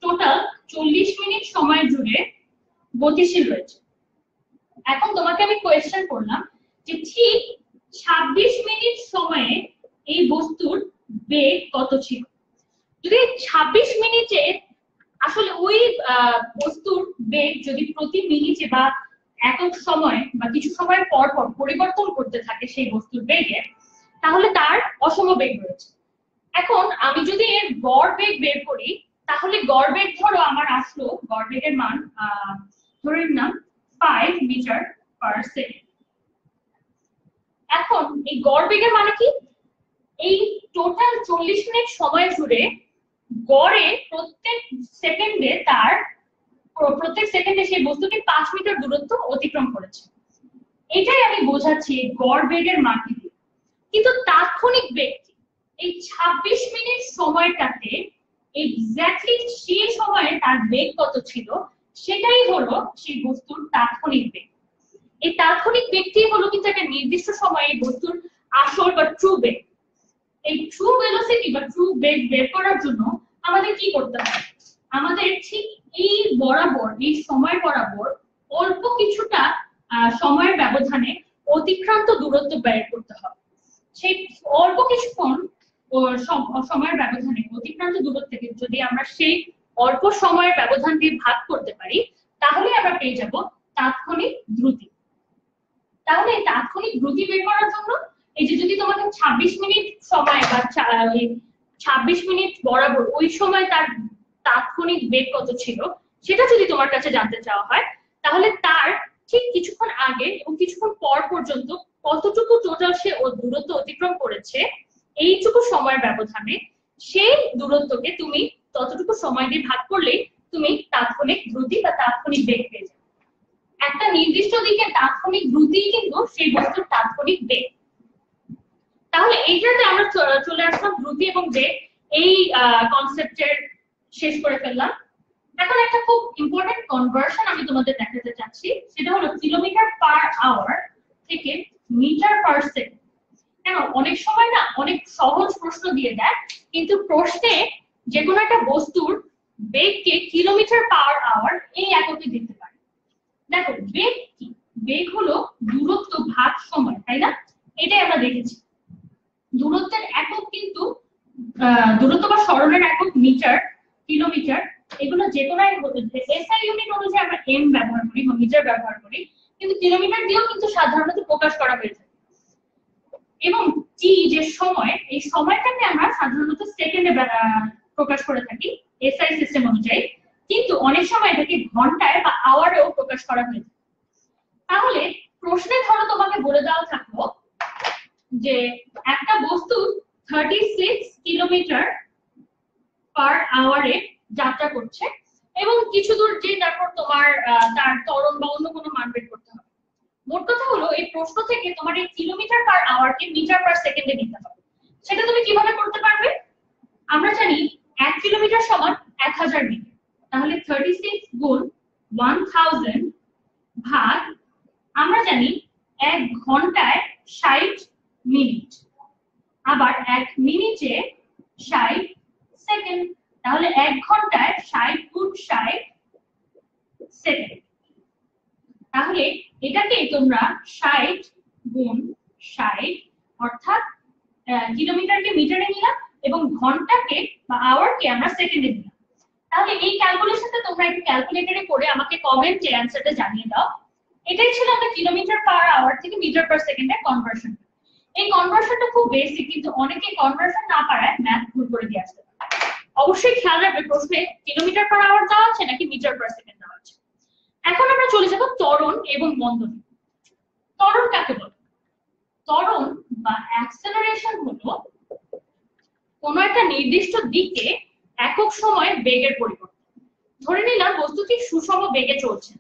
টোটাল 40 মিনিট সময় জুড়ে গতিশীল রয়েছে। এখন তোমাকে আমি কোয়েশ্চেন করলাম যে ঠিক 26 মিনিট সময়ে এই বস্তুর বেগ কত ছিল। যদি 26 মিনিটে আসলে ওই বস্তুর বেগ যদি প্রতি মিনিটে বা একক সময় বা কিছু সময় পর পর পরিবর্তন করতে থাকে সেই বস্তুর বেগের, তাহলে তার অসমবেগ রয়েছে। এখন আমি যদি এর গড় বেগ বের করি, তাহলে গড় বেগ ধরো আমার আসলো, গড় বেগের মান ধরে নিলাম 5 মিটার পার সেকেন্ড। এখন এই গড় বেগের মানে কি, এই টোটাল 40 মিনিট সময় জুড়ে গড়ে প্রত্যেক সেকেন্ডে সেই বস্তুটি 5 মিটার দূরত্ব অতিক্রম করেছে। এটাই আমি বোঝাচ্ছি গড় বেগের মানটি দিয়ে। কিন্তু তাৎক্ষণিক বেগ, এই 26 মিনিট সময়টাতে এক্স্যাক্টলি সেই সময়ে তার বেগ কত ছিল, সেটাই হলো সেই বস্তুর তাৎক্ষণিক বেগ। এই তাৎক্ষণিক বেগটি হলো কিন্তু একটা নির্দিষ্ট সময়ে এই বস্তুর আসল বা ট্রু বেগ। এই ট্রু ভেলোসিটি বা ট্রু বেগ বের করার জন্য আমাদের কি করতে হবে, আমাদের ঠিক এই বরাবর, এই সময় বরাবর অল্প কিছুটা সময়ের ব্যবধানে অতিক্রান্ত দূরত্ব বের করতে হবে। সেই অল্প কিছুক্ষণ সময়ের ব্যবধানে অতিক্রান্ত দূরত্ব থেকে যদি আমরা সেই অল্প সময়ের ব্যবধান দিয়ে ভাগ করতে পারি, তাহলে আমরা পেয়ে যাব তাৎক্ষণিক দ্রুতি। তাহলে এই তাৎক্ষণিক দ্রুতি বের করার জন্য এই যে যদি তোমাকে 26 মিনিট সময় বা 26 মিনিট বরাবর ওই সময় তার তাৎক্ষণিক বেগ কত ছিল সেটা যদি তোমার কাছে জানতে চাওয়া হয়, তাহলে তার ঠিক কিছুক্ষণ আগে এবং কিছুক্ষণ পর পর্যন্ত কতটুকু টোটাল সে দূরত্ব অতিক্রম করেছে, এইটুকু সময়ের ব্যবধানে সেই দূরত্বকে তুমি ততটুকু সময় দিয়ে ভাগ করলেই তুমি তাৎক্ষণিক দ্রুতি বা তাৎক্ষণিক বেগ পেয়ে যাবে। একটা নির্দিষ্ট দিকে তাৎক্ষণিক দ্রুতি কিন্তু সেই বস্তুর তাৎক্ষণিক বেগ। তাহলে এইটাতে আমরা চলে আসলাম দ্রুতি এবং বেগ, এই কনসেপ্টের শেষ করে ফেললাম। এখন একটা খুব ইম্পর্টেন্ট কনভার্সন আমি তোমাদের দেখাতে চাচ্ছি, সেটা হলো কিলোমিটার পার আওয়ার থেকে মিটার পার সেকেন্ড। কেন অনেক সময় না অনেক সহজ প্রশ্ন দিয়ে দেয়, কিন্তু প্রশ্নে যে কোনো একটা বস্তুর বেগকে কিলোমিটার পার আওয়ার এই এককে দিতে পারে। দেখো বেগ কি, বেগ হলো দূরত্ব ভাগ সময়, তাই না? এটাই আমরা দেখেছি। দূরত্বের একক কিন্তু দূরত্ব বা সরণের একক মিটার, কিলোমিটার, এগুলো যে কোনো এসআই ইউনিট অনুযায়ী আমরা এম ব্যবহার করি বা মিটার ব্যবহার করি, কিন্তু কিলোমিটার দিয়েও কিন্তু সাধারণত প্রকাশ করা হয়ে থাকে। এবং টি যে সময়, এই সময়টাকে আমরা সাধারণত সেকেন্ডে প্রকাশ করে থাকি এসআই সিস্টেম অনুযায়ী, কিন্তু অনেক সময় এটাকে ঘন্টায় বা আওয়ারেও প্রকাশ করা হয়ে থাকে। তাহলে প্রশ্নে ধরো তোমাকে বলে দেওয়া থাকলো যে একটা বস্তু 36 কিলোমিটার পার আওয়ারে যাত্রা করছে এবং কিছু দূর যে তারপর তোমার তার ত্বরণ বা অন্য কোনো মান বের করতে হবে। মোট কথা হলো এই প্রশ্ন থেকে তোমার এই কিলোমিটার পার আওয়ারকে মিটার পার সেকেন্ডে নিতে হবে। সেটা তুমি কিভাবে করতে পারবে? আমরা জানি 1 কিলোমিটার সমান 1000 মিটার, তাহলে 36 গুণ 1000 ভাগ, আমরা জানি 1 ঘন্টায় 60 মিনিট, আবার 1 মিনিটে 60 সেকেন্ড, তাহলে 1 ঘন্টায় 60 গুণ 60 সেকেন্ড। তাহলে এটাকে তোমরা 60 গুণ 60 অর্থাৎ কিলোমিটারকে মিটারে নিলাম এবং ঘন্টাকে বা আওয়ারকে আমরা সেকেন্ডে নিলাম। তাহলে এই ক্যালকুলেশনটা তোমরা একটু ক্যালকুলেটরে করে আমাকে কমেন্টে অ্যানসারটা জানিয়ে দাও। এটাই ছিল আমাদের কিলোমিটার পার আওয়ার থেকে মিটার পার সেকেন্ডের কনভার্সন। এই কনভার্সনটা খুব বেসিক, কিন্তু অনেকে কনভার্সন না পারায় ম্যাথ ভুল করে দিয়ে আসতে পারে। অবশ্যই খেয়াল রাখবে প্রশ্নে কিলোমিটার পার আওয়ার দেওয়া আছে নাকি মিটার পার সেকেন্ড দেওয়া আছে। এখন আমরা চলে যাব ত্বরণ এবং মন্দন। ত্বরণ কাকে বলে? ত্বরণ বা অ্যাক্সেলারেশন হলো কোনো একটা নির্দিষ্ট দিকে একক সময়ে বেগের পরিবর্তন। ধরে নিলাম বস্তুটি সুষম বেগে চলছে,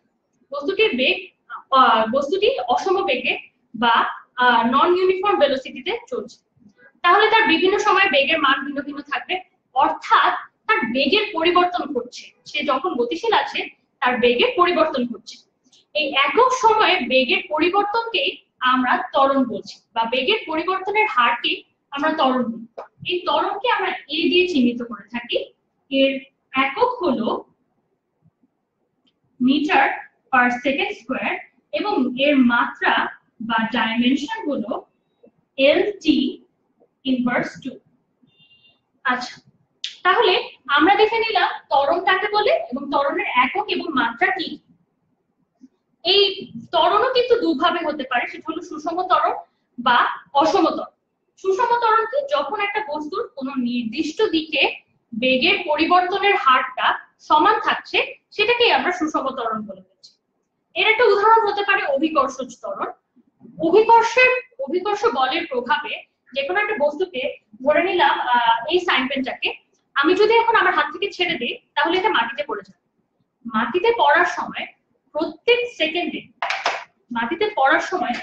বস্তুটি অসম বেগে বা নন ইউনিফর্ম ভেলোসিটিতে চলছে, তাহলে তার বিভিন্ন সময় বেগের মান ভিন্ন ভিন্ন থাকবে, অর্থাৎ তার বেগের পরিবর্তন করছে। সে যখন গতিশীল আছে তার বেগের পরিবর্তন করছে। এই একক সময়ে বেগের পরিবর্তনকেই আমরা ত্বরণ বলছি, বা বেগের পরিবর্তনের হারকে আমরা ত্বরণ বলি। এই ত্বরণকে আমরা এ দিয়ে চিহ্নিত করে থাকি। এর একক হলো মিটার পার সেকেন্ড স্কয়ার এবং এর মাত্রা বা ডাইমেনশন হলো LT ইনভার্স 2। আচ্ছা, তাহলে আমরা দেখে নিলাম ত্বরণ কাকে বলে এবং ত্বরণের একক এবং মাত্রা কি। এই ত্বরণও কিন্তু দুভাবে হতে পারে, সেটা হলো সুষম ত্বরণ বা অসম ত্বরণ। সুষম ত্বরণ কি? যখন একটা বস্তুর কোনো নির্দিষ্ট দিকে বেগের পরিবর্তনের হারটা সমান থাকছে সেটাকেই আমরা সুষম ত্বরণ বলে থাকি। এর একটা উদাহরণ হতে পারে অভিকর্ষজ ত্বরণ। অভিকর্ষ বলের প্রভাবে যে কোনো একটা বস্তুকে, ধরে নিলাম এই সাইন পেনটাকে আমি যদি এখন আমার হাত থেকে ছেড়ে দিই তাহলে এটা মাটিতে পড়ে যাবে। মাটিতে পড়ার সময় প্রত্যেক সেকেন্ডে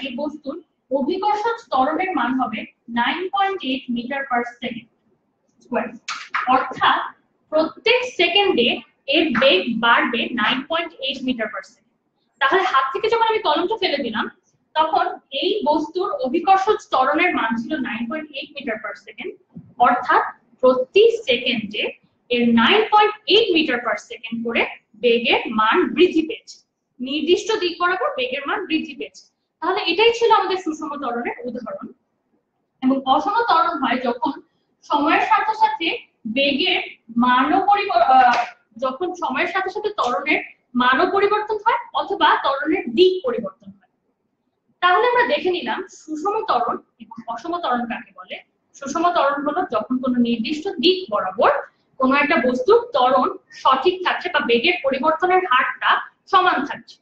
এই বস্তুর অভিকর্ষজ ত্বরণের মান হবে 9.8 মিটার পার সেকেন্ড স্কয়ার। অর্থাৎ প্রত্যেক সেকেন্ডে এর বেগ বাড়বে 9.8 মিটার পার সেকেন্ড। তাহলে হাত থেকে যখন আমি কলমটা ফেলে দিলাম তখন এই বস্তুর অভিকর্ষজ ত্বরণের মান ছিল 9.8 মিটার পার সেকেন্ড। অর্থাৎ প্রতি সেকেন্ডে এর 9.8 মিটার পার সেকেন্ড করে বেগের মান বৃদ্ধি পেয়েছে, নির্দিষ্ট দিক বরাবর বেগের মান বৃদ্ধি পেয়েছে। তাহলে এটাই ছিল আমাদের সুষম ত্বরণের উদাহরণ। এবং অসম ত্বরণ হয় যখন সময়ের সাথে সাথে বেগের মানও যখন সময়ের সাথে সাথে ত্বরণের মানও পরিবর্তন হয় অথবা ত্বরণের দিক পরিবর্তন হয়। তাহলে আমরা দেখে নিলাম সুষম ত্বরণ এবং অসম ত্বরণ কাকে বলে। সুষম ত্বরণ হলো যখন কোনো নির্দিষ্ট দিক বরাবর কোনো একটা বস্তুর ত্বরণ সঠিক থাকছে বা বেগের পরিবর্তনের হারটা সমান থাকছে।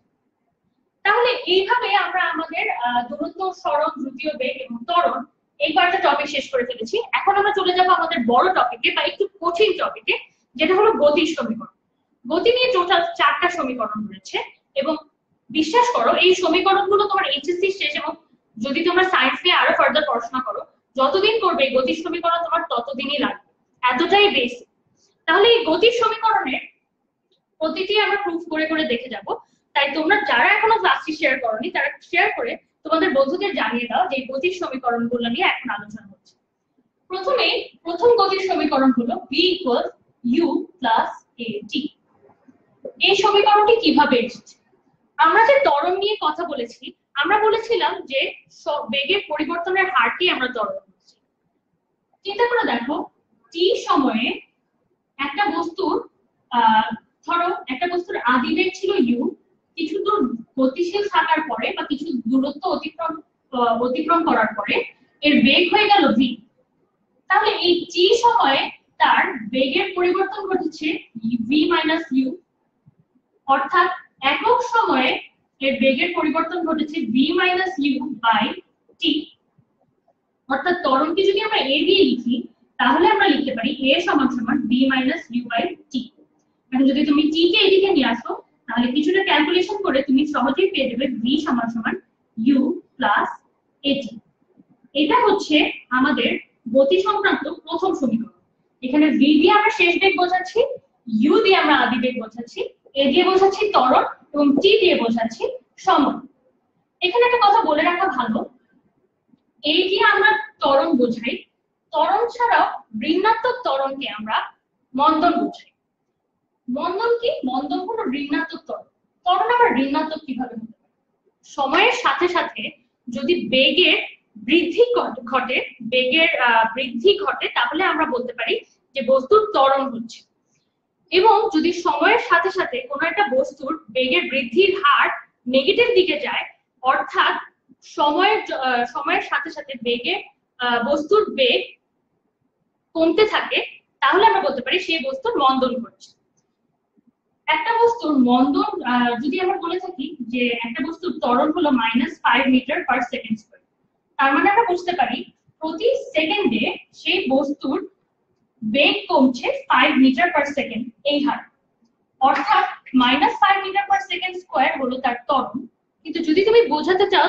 তাহলে এইভাবে আমরা আমাদের দূরত্ব, সরণ, দ্রুতীয় বেগ এবং ত্বরণ এই কয়েকটা টপিক শেষ করে ফেলেছি। এখন আমরা চলে যাব আমাদের বড় টপিকে বা একটু কঠিন টপিকে, যেটা হলো গতির সমীকরণ। গতি নিয়ে টোটাল 4টা সমীকরণ রয়েছে এবং বিশ্বাস করো এই সমীকরণগুলো তোমার এইচএসসি শেষ এবং যদি তোমরা সায়েন্স নিয়ে আরো ফার্দার পড়াশোনা করো, যতদিন করবে এই গতির সমীকরণ তোমার ততদিনই লাগবে, এতটাই বেসিক। তাহলে এই গতির সমীকরণের প্রতিটি আমরা প্রুফ করে করে দেখে যাব। তাই তোমরা যারা এখনো ক্লাসটি শেয়ার করোনি তারা শেয়ার করে তোমাদের বন্ধুদের জানিয়ে দাও যে গতির সমীকরণগুলো নিয়ে এখন আলোচনা হচ্ছে। প্রথম গতির সমীকরণ হলো v = u + at। এই সমীকরণটি কিভাবে এসেছে? আমরা যে ত্বরণ নিয়ে কথা বলেছি, আমরা বলেছিলাম যে বেগের পরিবর্তনের হারটি আমরা ত্বরণ বলছি। চিন্তা করে দেখো, t সময়ে একটা বস্তুর ধরো একটা বস্তুর আদিবেগ ছিল u, কিছু দূর গতিশীল থাকার পরে বা কিছু দূরত্ব অতিক্রম করার পরে এর বেগ হয়ে গেল v। তাহলে এই t সময়ে তার বেগের পরিবর্তন ঘটেছে v - u, অর্থাৎ একক সময়ে এর বেগের পরিবর্তন ঘটেছে v - u/t। অর্থাৎ ত্বরণকে যদি আমরা a দিয়ে লিখি তাহলে আমরা লিখতে পারি a = v - u/t। এখন যদি তুমি t কে এদিকে নিয়ে আসো তাহলে কিছুটা ক্যালকুলেশন করে তুমি সহজেই পেয়ে যাবে v = u + at। এটা হচ্ছে আমাদের গতি সংক্রান্ত প্রথম সমীকরণ। এখানে v দিয়ে আমরা শেষ বেগ বোঝাচ্ছি, u দিয়ে আমরা আদি বেগ বোঝাচ্ছি, a দিয়ে বোঝাচ্ছি ত্বরণ এবং t দিয়ে বোঝাচ্ছি সময়। এখানে একটা কথা বলে রাখা ভালো, a দিয়ে আমরা ত্বরণ বোঝাই, ত্বরণ ছাড়াও ঋণাত্মক ত্বরণকে আমরা মন্দন বোঝাই। মন্দন কি? মন্দন হলো ঋণাত্মক ত্বরণ। ত্বরণ আবার ঋণাত্মক কিভাবে হতে পারে? সময়ের সাথে সাথে যদি বেগের বৃদ্ধি ঘটে তাহলে আমরা বলতে পারি যে বস্তুর ত্বরণ হচ্ছে। এবং যদি সময়ের সাথে সাথে কোনো একটা বস্তুর বেগের বৃদ্ধির হার নেগেটিভ দিকে যায়, অর্থাৎ সময়ের সাথে সাথে বস্তুর বেগ কমতে থাকে, তাহলে আমরা বলতে পারি সেই বস্তুর মন্দন ঘটছে। একটা বস্তুর মন্দন যদি আমরা বলে থাকি যে একটা বস্তুর ত্বরণ হলো -5 মিটার পার সেকেন্ড স্কয়ার, তার মানে আমরা বুঝতে পারি প্রতি সেকেন্ডে সেই বস্তুর বেগ কমছে 5 মিটার পার সেকেন্ড এই হার। অর্থাৎ -5 মিটার পার সেকেন্ড স্কয়ার হলো তার ত্বরণ। কিন্তু যদি তুমি বোঝাতে চাও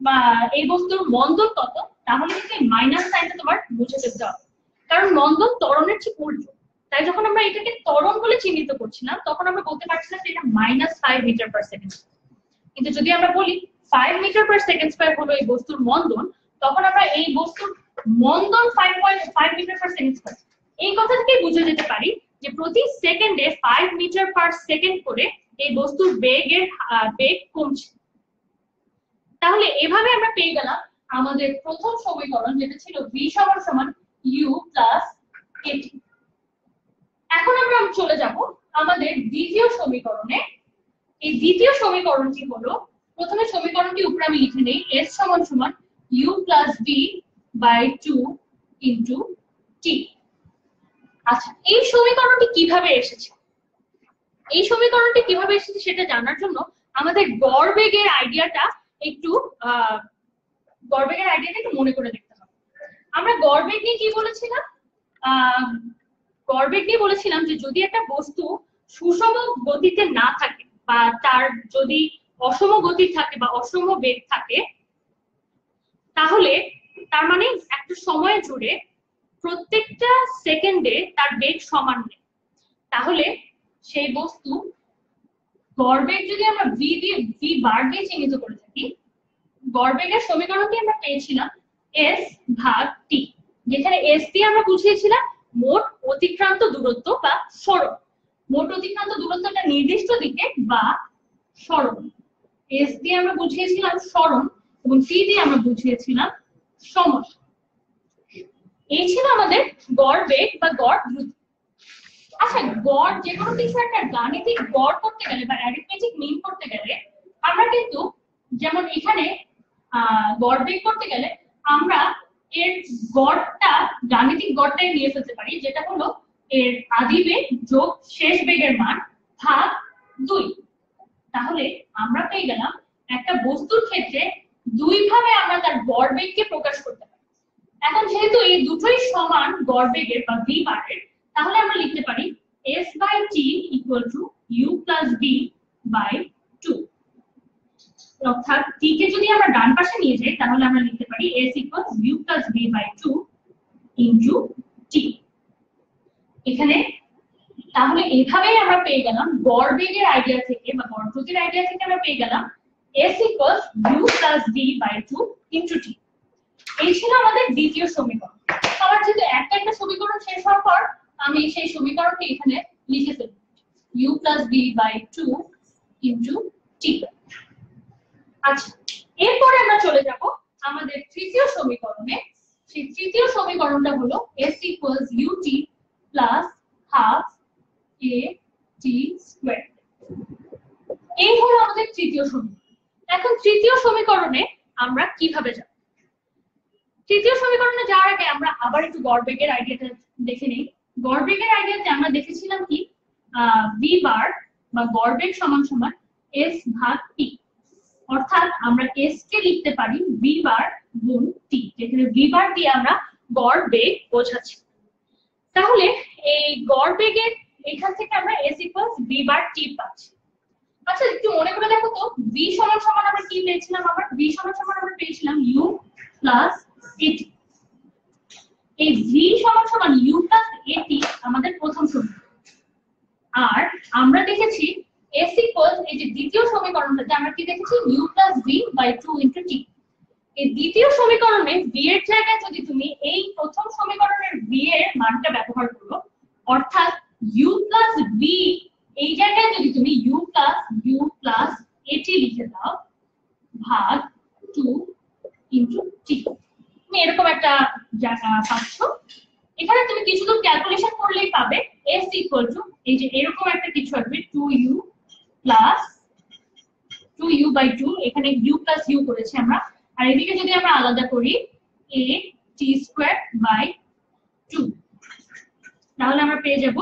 বা এই বস্তুর মন্দন কত, তাহলে কিন্তু এই মাইনাস সাইনটা তোমার বুঝে যেতে হবে, কারণ মন্দন ত্বরণের ঠিক উল্টো। তাই যখন আমরা এটাকে ত্বরণ বলে চিহ্নিত করছিলাম তখন আমরা বলতে পারছিলাম যে এটা -5 মিটার পার সেকেন্ড। কিন্তু যদি আমরা বলি 5 মিটার পার সেকেন্ড স্কয়ার হলো এই বস্তুর মন্দন, তখন আমরা এই বস্তুর মন্দন 5.5 মিটার পার সেকেন্ড স্কয়ার, এই কথা থেকে বুঝে যেতে পারি যে প্রতি সেকেন্ডে 5 মিটার পার সেকেন্ড করে এই বস্তুর বেগ কমছে। তাহলে এভাবে আমরা পেয়ে গেলাম আমাদের প্রথম সমীকরণ, যেটা ছিল v = u + at। এখন আমরা চলে যাব আমাদের দ্বিতীয় সমীকরণে। এই দ্বিতীয় সমীকরণটি হলো, প্রথমে সমীকরণটি উপরে আমি লিখে নেই, s সমান সমান u plus v by 2 into t। আচ্ছা, এই সমীকরণটি কিভাবে এসেছে, এই সমীকরণটি কিভাবে এসেছে সেটা জানার জন্য আমাদের গড় বেগের আইডিয়াটা একটু মনে করে দেখতে হবে। আমরা গড় বেগ নিয়ে কি বলেছিলাম? গড় বেগ নিয়ে বলেছিলাম যে যদি একটা বস্তু সুষম গতিতে না থাকে বা তার যদি অসম গতি থাকে বা অসম বেগ থাকে, তাহলে তার মানে একটা সময় জুড়ে প্রত্যেকটা সেকেন্ডে তার বেগ সমান নেই, তাহলে সেই বস্তু গড় বেগ যদি আমরা ভি বার দিয়ে চিহ্নিত করে থাকি, গড় বেগের সমীকরণটি আমরা পেয়েছিলাম s ভাগ t, যেখানে s দিয়ে আমরা বুঝিয়েছিলাম মোট অতিক্রান্ত দূরত্ব বা সরণ। মোট অতিক্রান্ত দূরত্বটা নির্দিষ্ট দিকে বা সরণ। s দিয়ে আমরা বুঝিয়েছিলাম সরণ এবং t দিয়ে আমরা বুঝিয়েছিলাম সময়। এই ছিল আমাদের গড় বেগ বা গড় দ্রুতি। আচ্ছা, গড় যে কোনো কিছু একটা গাণিতিক গড় করতে গেলে বা অ্যারিথমেটিক মিন করতে গেলে আমরা কিন্তু, যেমন এখানে গড় বেগ করতে গেলে আমরা এর গড়টা গাণিতিক গড়টাই নিয়ে ফেলতে পারি, যেটা হলো এর আদি বেগ যোগ শেষ বেগের মান ভাগ 2। তাহলে আমরা পেয়ে গেলাম একটা বস্তুর ক্ষেত্রে দুই ভাবে আমরা তার গড় বেগকে প্রকাশ করতে পারি। এখন যেহেতু এই দুটোই সমান গড় বেগের বা v বারের, তাহলে আমরা লিখতে পারি s by t equal to u plus v by 2। অর্থাৎ t কে যদি আমরা ডান পাশে নিয়ে যাই তাহলে আমরা লিখতে পারি s equals u plus v by 2 into t। এখানে তাহলে এভাবেই আমরা পেয়ে গেলাম গড় বেগের আইডিয়া থেকে বা গড় দ্রুতির আইডিয়া থেকে আমরা পেয়ে গেলাম s equals u plus v by 2 into t। এই ছিল আমাদের দ্বিতীয় সমীকরণ। আবার যেহেতু একটা একটা সমীকরণ শেষ হওয়ার পর আমি সেই সমীকরণটি এখানে লিখে ফেলব, u plus v by 2 into t। আচ্ছা, এরপরে আমরা চলে যাব আমাদের তৃতীয় সমীকরণে। সেই তৃতীয় সমীকরণটা হলো s equals ut plus half a t square. এই হলো আমাদের তৃতীয় সমীকরণ। এখন তৃতীয় সমীকরণে আমরা কিভাবে যাব? তৃতীয় সমীকরণে যাওয়ার আগে আমরা আবার একটু গড় বেগের আইডিয়াটা দেখে নেই। গড় বেগের আইডিয়াতে আমরা দেখেছিলাম কি, v বার বা গড় বেগ সমান সমান s ভাগ t। অর্থাৎ আমরা s কে লিখতে পারি v বার গুণ t, যেখানে v বার দিয়ে আমরা গড় বেগ বোঝাচ্ছি। তাহলে এই গড় বেগের এখান থেকে আমরা s ইকুয়ালস v বার t পাচ্ছি। আচ্ছা, একটু মনে করে দেখো তো, v সমান সমান আমরা কি পেয়েছিলাম? আবার v সমান সমান আমরা পেয়েছিলাম u প্লাস at। এই v সমান সমান u প্লাস at আমাদের প্রথম সমীকরণ। আর আমরা দেখেছি s ইকুয়ালস, এই যে দ্বিতীয় সমীকরণটাতে আমরা কি দেখেছি, u plus v by 2 into t। এই দ্বিতীয় সমীকরণে v এর জায়গায় যদি তুমি এই প্রথম সমীকরণের v এর মানটা ব্যবহার করো, অর্থাৎ u প্লাস v এই জায়গায় যদি তুমি u প্লাস at লিখে দাও ভাগ 2 ইনটু t, তুমি এরকম একটা জায়গা পাচ্ছ। এখানে তুমি কিছু দূর ক্যালকুলেশন করলেই পাবে s ইকুয়াল টু, এই যে এরকম একটা কিছু আসবে 2u প্লাস 2u বাই 2, এখানে u প্লাস u করেছি আমরা, আর এদিকে যদি আমরা আলাদা করি a t স্কয়ার বাই 2, তাহলে আমরা পেয়ে যাব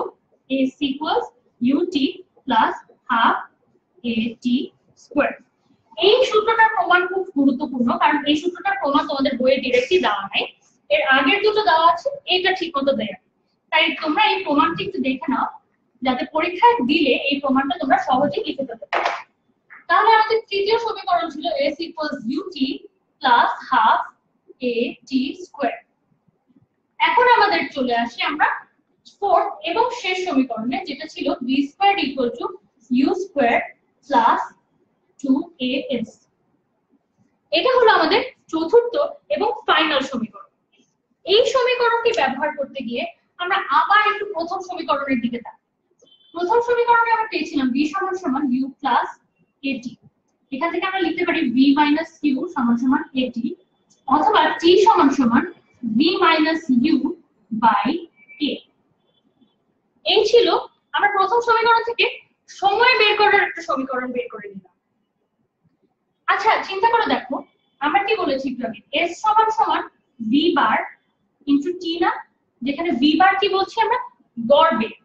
s equals ut plus half a t square. এই সূত্রটার প্রমাণ খুব গুরুত্বপূর্ণ, কারণ এই সূত্রটার প্রমাণ তোমাদের বইয়ে ডিরেক্টলি দেওয়া নাই, এর আগের দুটো দেওয়া আছে, এটা ঠিকমতো দেয়া। তাই তোমরা এই প্রমাণটি একটু দেখে নাও, যাতে পরীক্ষায় দিলে এই প্রমাণটা তোমরা সহজেই লিখে ফেলতে পারো। তাহলে আমাদের তৃতীয় সমীকরণ ছিল s equals ut plus half a t square. এখন আমাদের চলে আসি আমরা ফোর্থ এবং শেষ সমীকরণে, যেটা ছিল v square equal to u square plus 2as। এটা হলো আমাদের চতুর্থ এবং ফাইনাল সমীকরণ। এই সমীকরণটি ব্যবহার করতে গিয়ে আমরা আবার একটু প্রথম সমীকরণের দিকে তাকাই। প্রথম সমীকরণে আমরা পেয়েছিলাম v সমান সমান u প্লাস at। এখান থেকে আমরা লিখতে পারি v মাইনাস q সমান সমান at, অথবা t সমান সমান v minus u by a। এই ছিল আমরা প্রথম সমীকরণ থেকে সময় বের করার একটা সমীকরণ বের করে নিলাম। আচ্ছা চিন্তা করে দেখো আমরা কি বলেছি একটু আগে, s সমান সমান v বার ইনটু t না, যেখানে v বার কি বলছি আমরা, গড় বেগ।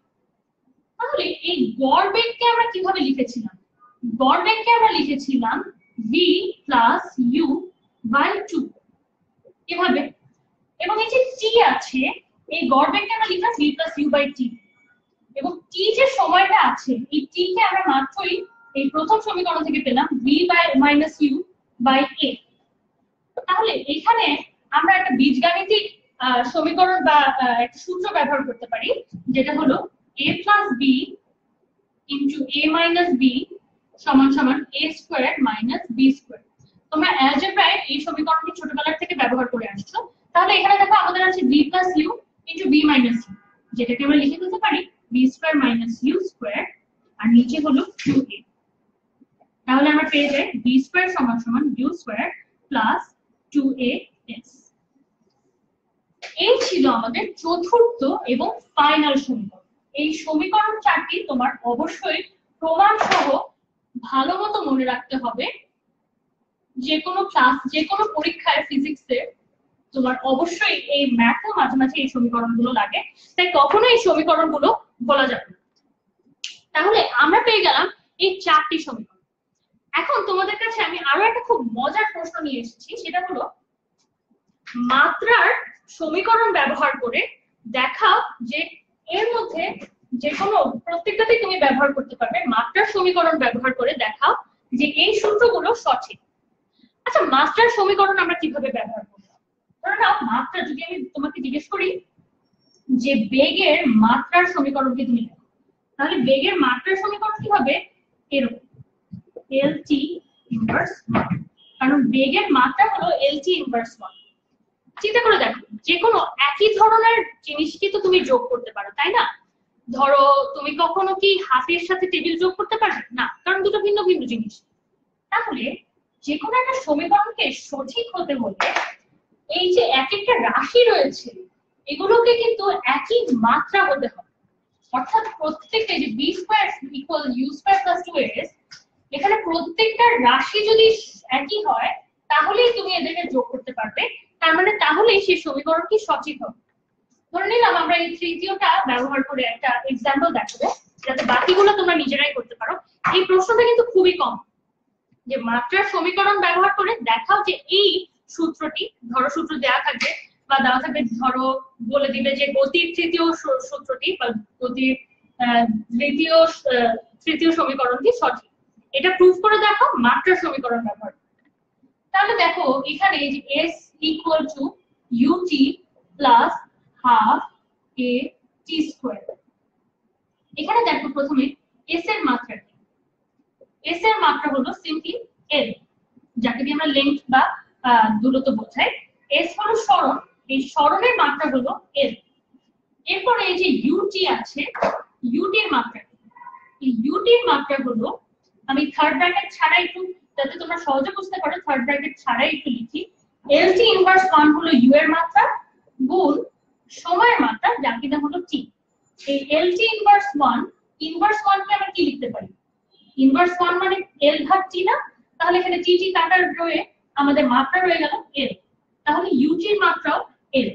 তাহলে এই গড় বেগকে আমরা কিভাবে লিখেছিলাম, গড় বেগকে আমরা লিখেছিলাম v প্লাস u বাই 2 এভাবে, এবং এই যে t আছে এই গড় বেগকে আমরা লিখলাম v plus u by t, এবং t যে সময়টা আছে এই t কে আমরা মাত্রই এই প্রথম সমীকরণ থেকে পেলাম v by minus u by a। তাহলে এখানে আমরা একটা বীজগাণিতিক সমীকরণ বা একটা সূত্র ব্যবহার করতে পারি, যেটা হলো a plus b into a minus b সমান সমান a square minus b square. তোমরা অ্যালজেব্রায় এই সমীকরণটি ছোটবেলা থেকে ব্যবহার করে আসছো। তাহলে এখানে দেখো আমাদের আছে b plus u into b minus u, যেটাকে আমরা লিখে দিতে পারি b square minus u square, আর নিচে হলো 2a। তাহলে আমরা পেয়ে যাই b স্কয়ার সমান সমান u স্কয়ার প্লাস 2as। এই ছিল আমাদের চতুর্থ এবং ফাইনাল সমীকরণ। এই সমীকরণ চারটি তোমার অবশ্যই প্রমাণ সহ ভালো মতো মনে রাখতে হবে। যে কোনো ক্লাস যে কোনো পরীক্ষায় ফিজিক্সের তোমার অবশ্যই এই ম্যাথ ও মাঝে মাঝে এই সমীকরণগুলো লাগে, তাই কখনো এই সমীকরণগুলো বলা যাবে না। তাহলে আমরা পেয়ে গেলাম এই চারটি সমীকরণ। এখন তোমাদের কাছে আমি আরো একটা খুব মজার প্রশ্ন নিয়ে এসেছি, সেটা হলো মাত্রার সমীকরণ ব্যবহার করে দেখাও যে এর মধ্যে যে কোনো প্রত্যেকটাতেই তুমি ব্যবহার করতে পারবে, মাত্রার সমীকরণ ব্যবহার করে দেখাও যে এই সূত্রগুলো সঠিক। আচ্ছা মাত্রার সমীকরণ আমরা কিভাবে ব্যবহার করব? ধরো নাও মাত্রা, যদি আমি তোমাকে জিজ্ঞেস করি যে বেগের মাত্রার সমীকরণ কি তুমি লেখো, তাহলে বেগের মাত্রার সমীকরণ কি হবে, এরকম lt ইনভার্স 1, কারণ বেগের মাত্রা হলো lt ইনভার্স 1। চিন্তা করে দেখো যে কোনো একই ধরনের জিনিসকে তো তুমি যোগ করতে পারো, তাই না? ধরো তুমি কখনো কি হাতের সাথে টেবিল যোগ করতে পারবে না, কারণ দুটো ভিন্ন ভিন্ন জিনিস। তাহলে যে কোনো একটা সমীকরণকে সঠিক হতে হলে এই যে এক একটা রাশি রয়েছে এগুলোকে কিন্তু একই মাত্রা হতে হবে, অর্থাৎ প্রত্যেকটা যে b square equal u square plus 2as, এখানে প্রত্যেকটা রাশি যদি একই হয় তাহলেই তুমি এদেরকে যোগ করতে পারবে, তার মানে তাহলেই সেই সমীকরণটি সঠিক হবে। ধরে নিলাম আমরা এই তৃতীয়টা ব্যবহার করে একটা এক্সাম্পল দেখাবো, যাতে বাকিগুলো তোমরা নিজেরাই করতে পারো। এই প্রশ্নটা কিন্তু খুবই কম, যে মাত্রার সমীকরণ ব্যবহার করে দেখাও যে এই সূত্রটি, ধরো সূত্র দেওয়া থাকবে বা দেওয়া থাকবে, ধরো বলে দিবে যে গতির তৃতীয় সূত্রটি বা গতির তৃতীয় সমীকরণটি সঠিক, এটা প্রুফ করে দেখো মাত্রার সমীকরণ ব্যবহার। তাহলে দেখো এখানে যে s equal to ut plus half a t square, এখানে দেখো প্রথমে s এর মাত্রা কি, s এর মাত্রা হলো সিম্পলি l, যাকে দিয়ে আমরা লেন্থ বা দূরত্ব বোঝাই। s হলো সরণ, এই সরণের মাত্রা হলো l। এরপরে এই যে ut আছে, ut এর মাত্রা, এই ut এর মাত্রা হলো, আমি থার্ড ব্র্যাকেট ছাড়া একটু যাতে তোমরা সহজে বুঝতে পারো থার্ড ব্র্যাকেট ছাড়াই একটু লিখি, lt ইনভার্স 1 হলো u এর মাত্রা গুণ সময়ের মাত্রা যাকে দেওয়া হলো t। এই lt ইনভার্স 1 কে আমরা কি লিখতে পারি, ইনভার্স 1 মানে l ভাগ t না, তাহলে এখানে t কাটা রয়ে আমাদের মাত্রা রয়ে গেল l, তাহলে ut এর মাত্রাও l।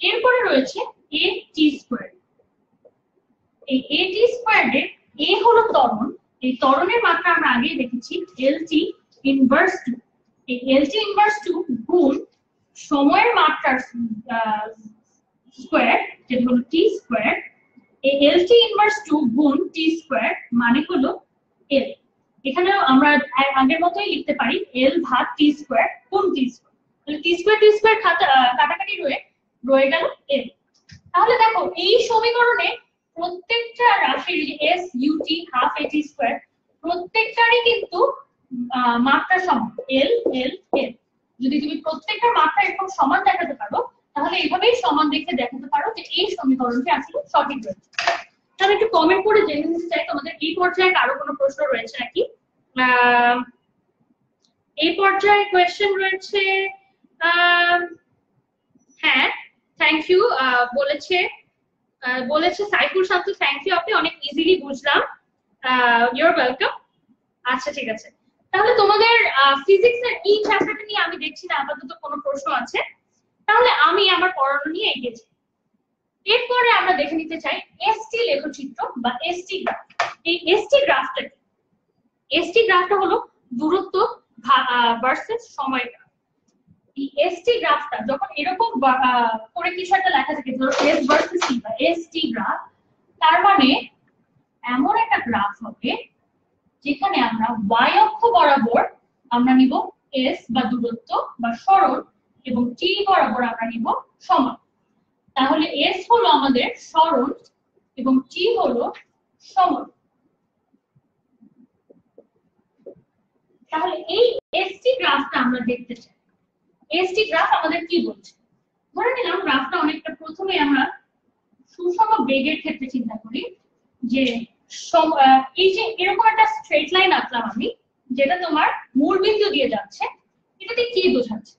এরপরে রয়েছে a t স্কয়ার, এই a t স্কয়ারে a হলো ত্বরণ, এই ত্বরণের মাত্রা আমরা আগেই দেখেছি lt ইনভার্স 2, এই lt ইনভার্স 2 গুণ সময়ের মাত্রার স্কয়ার যেটা হলো t স্কয়ার, এই lt ইনভার্স 2 গুণ t স্কয়ার মানে হলো l। এখানে আমরা আগের মতই লিখতে পারি l ভাগ t স্কয়ার গুণ t স্কয়ার, তাহলে t স্কয়ার কাটাকাটি রয়ে গেল l। তাহলে দেখো এই সমীকরণে প্রত্যেকটা রাশির যে s ut half a t square প্রত্যেকটারই কিন্তু মাত্রা সমান l l l। যদি তুমি প্রত্যেকটা মাত্রা এরকম সমান দেখাতে পারো তাহলে এইভাবেই সমান দেখে দেখাতে পারো যে এই সমীকরণটি আসলে সঠিক রয়েছে। তাহলে একটু কমেন্ট করে জেনে নিতে চাই তোমাদের এই পর্যায়ে আরো কোনো প্রশ্ন রয়েছে নাকি। এই পর্যায়ে কোয়েশ্চেন রয়েছে, হ্যাঁ থ্যাংক ইউ বলেছে সাইফুল শান্ত, থ্যাংক ইউ, আপনি অনেক ইজিলি বুঝলাম। Your welcome. আচ্ছা ঠিক আছে, তাহলে তোমাদের ফিজিক্সের এই চ্যাপ্টারটা নিয়ে আমি দেখছি না আপাতত কোনো প্রশ্ন আছে, তাহলে আমি আমার পড়ানো নিয়ে এগিয়ে যাই। এরপরে আমরা দেখে নিতে চাই এসটি লেখচিত্র বা এসটি গ্রাফ। এই এসটি গ্রাফটা কি? এসটি গ্রাফটা হলো দূরত্ব ভার্সেস সময় গ্রাফ। এই এসটি গ্রাফটা যখন এরকম করে কিছু একটা লেখা থাকে, ধরো এস ভার্সেস টি বা এসটি গ্রাফ, তার মানে এমন একটা গ্রাফ হবে যেখানে আমরা y অক্ষ বরাবর আমরা নিব s বা দূরত্ব বা সরণ, এবং t বরাবর আমরা নিব সময়। তাহলে s হলো আমাদের সরণ এবং t হলো সময়। তাহলে এই st গ্রাফটা আমরা দেখতে চাই। st গ্রাফ আমাদের কি বলছে? ধরে নিলাম গ্রাফটা অনেকটা, প্রথমে আমরা সুষম বেগের ক্ষেত্রে চিন্তা করি যে এই যে এরকম একটা স্ট্রেট লাইন আঁকলাম আমি, যেটা তোমার মূল বিন্দু দিয়ে যাচ্ছে, এটাতে কি বোঝাচ্ছে?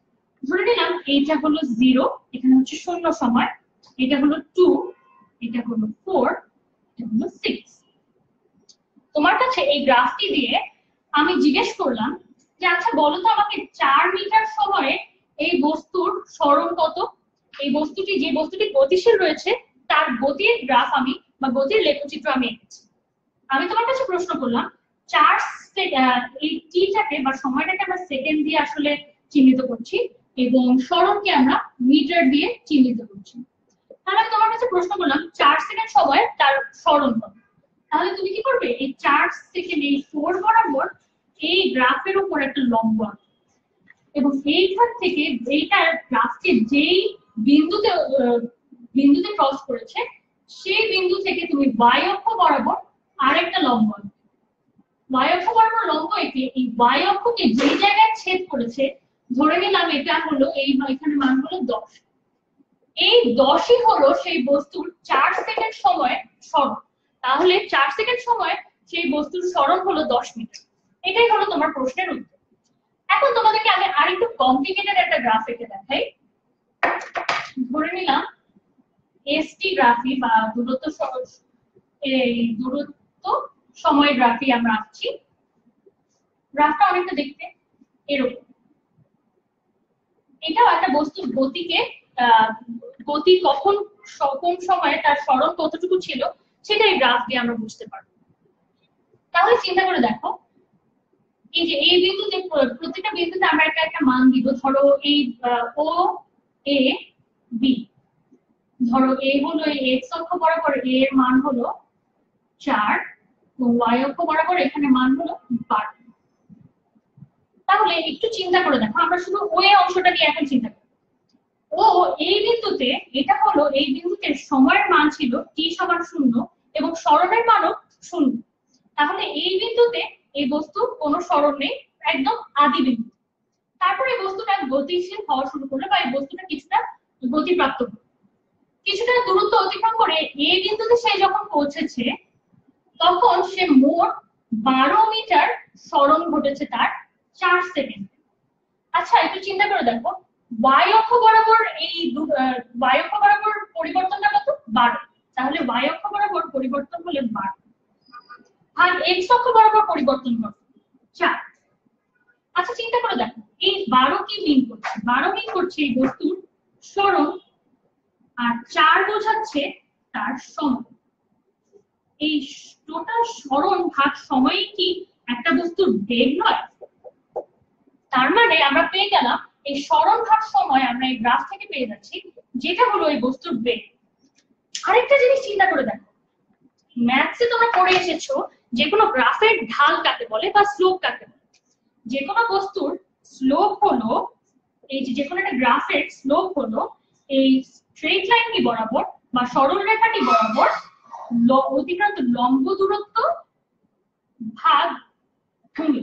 ধরে নিলাম এইটা হলো 0, এখানে হচ্ছে 0 সময়, এটা হলো 2, এটা হলো 4, এটা হলো 6। তোমার কাছে এই গ্রাফটি দিয়ে আমি জিজ্ঞেস করলাম যে আচ্ছা বলো তো আমাকে 4 মিটার সময়ে এই বস্তুর সরণ কত? এই বস্তুটি, যে বস্তুটি গতিশীল রয়েছে, তার গতির গ্রাফ আমি বা গতির লেখচিত্র আমি এঁকেছি। আমি তোমার কাছে প্রশ্ন করলাম 4 এই টিটাকে বা সময়টাকে আমরা সেকেন্ড দিয়ে আসলে চিহ্নিত করছি এবং সরণকে আমরা মিটার দিয়ে চিহ্নিত করছি। তাহলে আমি তোমার কাছে প্রশ্ন করলাম 4 সেকেন্ড সময় তার সরণ কত? তাহলে তুমি কি করবে? এই 4 সেকেন্ড এই 4 বরাবর এই গ্রাফের উপর একটা লম্ব আঁকবে এবং এইখান থেকে এইটার গ্রাফটি যেই বিন্দুতে ক্রস করেছে সেই বিন্দু থেকে তুমি y অক্ষ বরাবর আরেকটা লম্ব আঁকবে। y অক্ষ বরাবর লম্ব এঁকে এই y অক্ষকে যেই জায়গায় ছেদ করেছে, ধরে নিলাম এটা হলো এই, এখানে মান হলো 10, এই 10ই হলো সেই বস্তুর 4 সেকেন্ড সময় সরণ। তাহলে 4 সেকেন্ড সময় সেই বস্তুর সরণ হলো 10 মিটার। এটাই হলো তোমার প্রশ্নের উত্তর। এখন তোমাদেরকে আমি আরেকটু কমপ্লিকেটেড একটা গ্রাফ এঁকে দেখাই। ধরে নিলাম এসটি গ্রাফি বা দূরত্ব সময় গ্রাফি আমরা আঁকছি। গ্রাফটা অনেকটা দেখতে এরকম। এটাও একটা বস্তুর গতিকে গতি কখন কোন সময়ে তার সরণ কতটুকু ছিল সেটা এই গ্রাফ দিয়ে আমরা বুঝতে পারবো। তাহলে চিন্তা করে দেখো, এই যে এই বিন্দুতে, প্রত্যেকটা বিন্দুতে আমরা একটা মান দিব। ধরো এই ও এ বি, ধরো এ হলো এই এক্স অক্ষ বরাবর এ এর মান হলো 4 এবং ওয়াই অক্ষ বরাবর এখানে মান হলো 12। তাহলে একটু চিন্তা করে দেখো, আমরা শুধু ও এ অংশটা নিয়ে এখন চিন্তা করি। ও এই বিন্দুতে, এটা হলো এই বিন্দুতে সময়ের মান ছিল t সমান 0 এবং সরণের মানও 0। তাহলে এই বিন্দুতে এই বস্তুর কোনো সরণ নেই, একদম আদি বিন্দু। তারপর এই বস্তুটা গতিশীল হওয়া শুরু করলো বা এই বস্তুটা কিছুটা গতিপ্রাপ্ত হলো। কিছুটা দূরত্ব অতিক্রম করে এই বিন্দুতে সে যখন পৌঁছেছে, তখন সে মোট 12 মিটার সরণ ঘটেছে তার 4 সেকেন্ড। আচ্ছা একটু চিন্তা করে দেখো, y অক্ষ বরাবর এই y অক্ষ বরাবর পরিবর্তনটা কত? 12। তাহলে y অক্ষ বরাবর পরিবর্তন হলে 12 আর x অক্ষ বরাবর পরিবর্তন কত? 4। আচ্ছা চিন্তা করে দেখো, এই 12 কি মিন করছে? 12 মিন করছে এই বস্তুর সরণ, আর 4 বোঝাচ্ছে তার সময়। এই টোটাল সরণ ভাগ সময় কি একটা বস্তুর বেগ নয়? তার মানে আমরা পেয়ে গেলাম এই সরণ ভাগ সময় আমরা এই গ্রাফ থেকে পেয়ে যাচ্ছি, যেটা হলো এই বস্তুর বেগ। আরেকটা জিনিস চিন্তা করে দেখো, ম্যাথসে তোমরা পড়ে এসেছো যে কোনো গ্রাফের ঢাল কাকে বলে বা স্লোপ কাকে বলে। যে কোনো বস্তুর স্লোপ হলো, এই যে কোনো একটা গ্রাফের স্লোপ হলো এই স্ট্রেট লাইনটি বরাবর বা সরল রেখাটি বরাবর অতিক্রান্ত লম্ব দূরত্ব ভাগ ভূমি।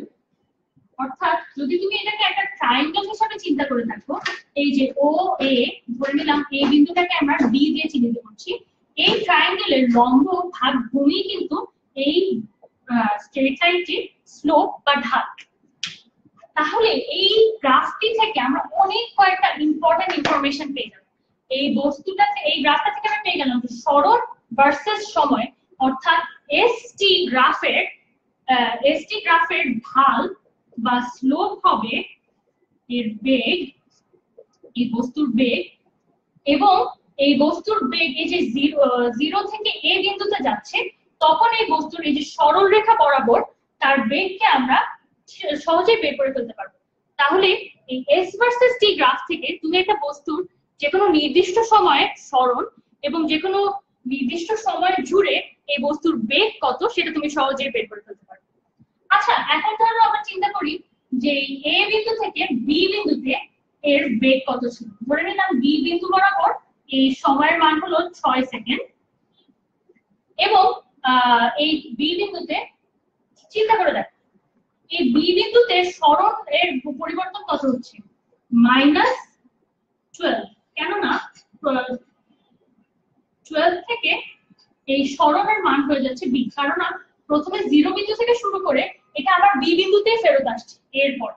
অর্থাৎ যদি তুমি এটাকে একটা ট্রায়াঙ্গেল হিসেবে চিন্তা করে থাকো, এই যে ও এ, ধরে নিলাম এই বিন্দুটাকে আমরা ডি দিয়ে চিহ্নিত করছি, এই ট্রায়াঙ্গেলের লম্ব ভাগ ভূমি কিন্তু এই স্ট্রেট লাইনটির স্লোপ বা ঢাল। তাহলে এই গ্রাফটি থেকে আমরা অনেক কয়েকটা ইম্পর্টেন্ট ইনফরমেশন পেয়ে যাব। এই বস্তুটা, এই গ্রাফটা থেকে আমরা পেয়ে গেলাম যে সরণ ভার্সেস সময় অর্থাৎ এসটি গ্রাফের ঢাল বা স্লোপ হবে এর বেগ, এই বস্তুর বেগ, এবং এই বস্তুর বেগ এই যে জিরো থেকে এ বিন্দুতে যাচ্ছে, তখন এই বস্তুর এই যে সরল রেখা বরাবর তার বেগকে আমরা সহজেই বের করে ফেলতে পারবো। তাহলে এই এস ভার্সেস টি গ্রাফ থেকে তুমি একটা বস্তুর যে কোনো নির্দিষ্ট সময়ে সরণ এবং যে কোনো নির্দিষ্ট সময় জুড়ে এই বস্তুর বেগ কত সেটা তুমি সহজেই বের করে ফেলতে পারবে। আচ্ছা, এখন ধরো আমরা চিন্তা করি যে এ বিন্দু থেকে বি বিন্দুতে এর বেগ কত ছিল। ধরে নিলাম বি বিন্দু বরাবর এই সময়ের মান হলো 6 সেকেন্ড, এবং এই বি বিন্দুতে চিন্তা করে দেখো এই বি বিন্দুতে সরণ এর পরিবর্তন কত হচ্ছে, -12। কেননা 12 থেকে এই সরণের মান হয়ে যাচ্ছে বি, কারণ প্রথমে 0 বিন্দু থেকে শুরু করে এটা আবার বি বিন্দুতে ফেরত আসছে এরপর।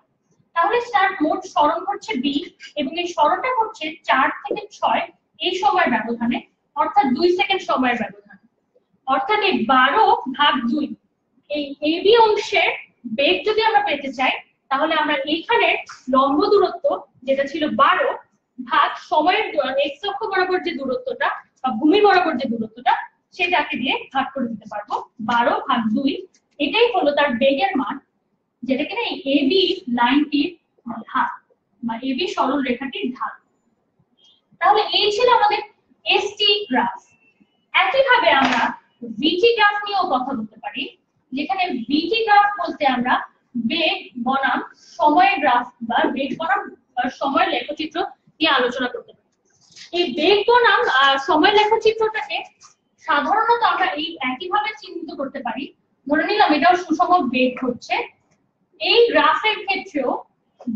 তাহলে তার মোট সরণ হচ্ছে বি, এবং এই সরণটা হচ্ছে 4 থেকে 6 এই সময়ের ব্যবধানে, অর্থাৎ 2 সেকেন্ড সময়ের ব্যবধানে। অর্থাৎ এই 12/2 এই এবি অংশের বেগ যদি আমরা পেতে চাই, তাহলে আমরা এইখানে লম্ব দূরত্ব যেটা ছিল 12 ভাগ সময়ের এক্স অক্ষ বরাবর যে দূরত্বটা বা ভূমি বরাবর যে দূরত্বটা সেটাকে দিয়ে ভাগ করে দিতে পারবো। 12/2 এটাই হলো তার বেগের মান, যেটা কিনা এই এবি লাইনটির ঢাল বা এবি সরল রেখাটির ঢাল। তাহলে এই ছিল আমাদের এসটি গ্রাফ। একইভাবে আমরা ভিটি গ্রাফ নিয়েও কথা বলতে পারি, যেখানে ভিটি গ্রাফ বলতে আমরা বেগ বনাম সময়ের গ্রাফ বা বেগ বনাম সময়ের লেখচিত্র নিয়ে আলোচনা করতে পারি। এই বেগ বনাম সময় লেখচিত্রটাকে সাধারণত আমরা এই একইভাবে চিহ্নিত করতে পারি। ধরে নিলাম এটাও সুষম বেগ হচ্ছে, এই গ্রাফের ক্ষেত্রেও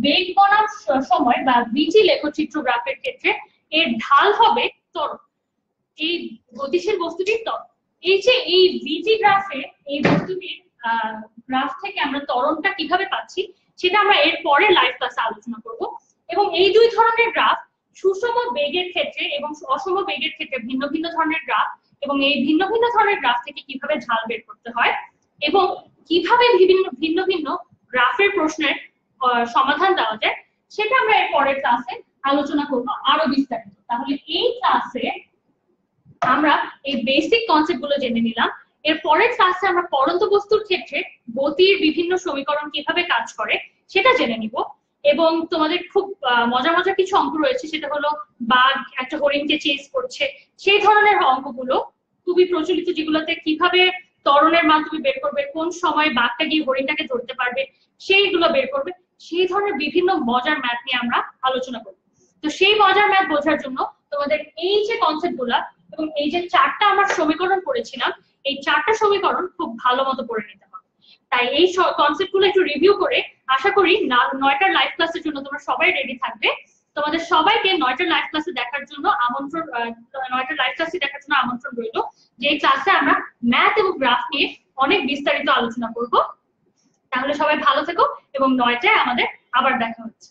বেগ বনাম সময় বা ভিটি লেখচিত্র গ্রাফের ক্ষেত্রে এর ঢাল হবে ত্বরণ, এই গতিশীল বস্তুটির ত্বরণ। এই যে এই ভিটি গ্রাফে এই বস্তুটির গ্রাফ থেকে আমরা ত্বরণটা কিভাবে পাচ্ছি সেটা আমরা এর পরে লাইভ ক্লাসে আলোচনা করব। এবং এই দুই ধরনের গ্রাফ সুষম বেগের ক্ষেত্রে এবং অসম বেগের ক্ষেত্রে ভিন্ন ভিন্ন ধরনের গ্রাফ, এবং এই ভিন্ন ভিন্ন ধরনের গ্রাফ থেকে কিভাবে ঢাল বের করতে হয় এবং কিভাবে ভিন্ন ভিন্ন গ্রাফের প্রশ্নের সমাধান দেওয়া যায় সেটা আমরা এর পরের ক্লাসে আলোচনা করব আরো বিস্তারিত। তাহলে এই ক্লাসে আমরা এই বেসিক কনসেপ্ট গুলো জেনে নিলাম। এর পরের ক্লাসে আমরা পড়ন্ত বস্তুর ক্ষেত্রে গতির বিভিন্ন সমীকরণ কিভাবে কাজ করে সেটা জেনে নিব। এবং তোমাদের খুব মজার মজার কিছু অঙ্ক রয়েছে, সেটা হলো বাঘ একটা হরিণকে চেজ করছে, সেই ধরনের অঙ্কগুলো খুবই প্রচলিত, যেগুলোতে কিভাবে ত্বরণের মান তুমি বের করবে, কোন সময় বাঘটা গিয়ে হরিণটাকে ধরতে পারবে সেইগুলো বের করবে, সেই ধরনের বিভিন্ন মজার ম্যাথ নিয়ে আমরা আলোচনা করব। তো সেই মজার ম্যাথ বোঝার জন্য তোমাদের এই যে কনসেপ্ট গুলা এবং এই যে 4টা আমরা সমীকরণ পড়েছিলাম, এই 4টা সমীকরণ খুব ভালো মতো পড়ে নিতে হবে। তাই এই কনসেপ্ট গুলো একটু রিভিউ করে আশা করি 9টার লাইভ ক্লাসের জন্য তোমরা সবাই রেডি থাকবে। তোমাদের সবাইকে 9টার লাইভ ক্লাসে দেখার জন্য আমন্ত্রণ, 9টার লাইভ ক্লাসে দেখার জন্য আমন্ত্রণ রইল। যে ক্লাসে আমরা ম্যাথ এবং গ্রাফ নিয়ে অনেক বিস্তারিত আলোচনা করব। তাহলে সবাই ভালো থেকো এবং 9টায় আমাদের আবার দেখা হচ্ছে।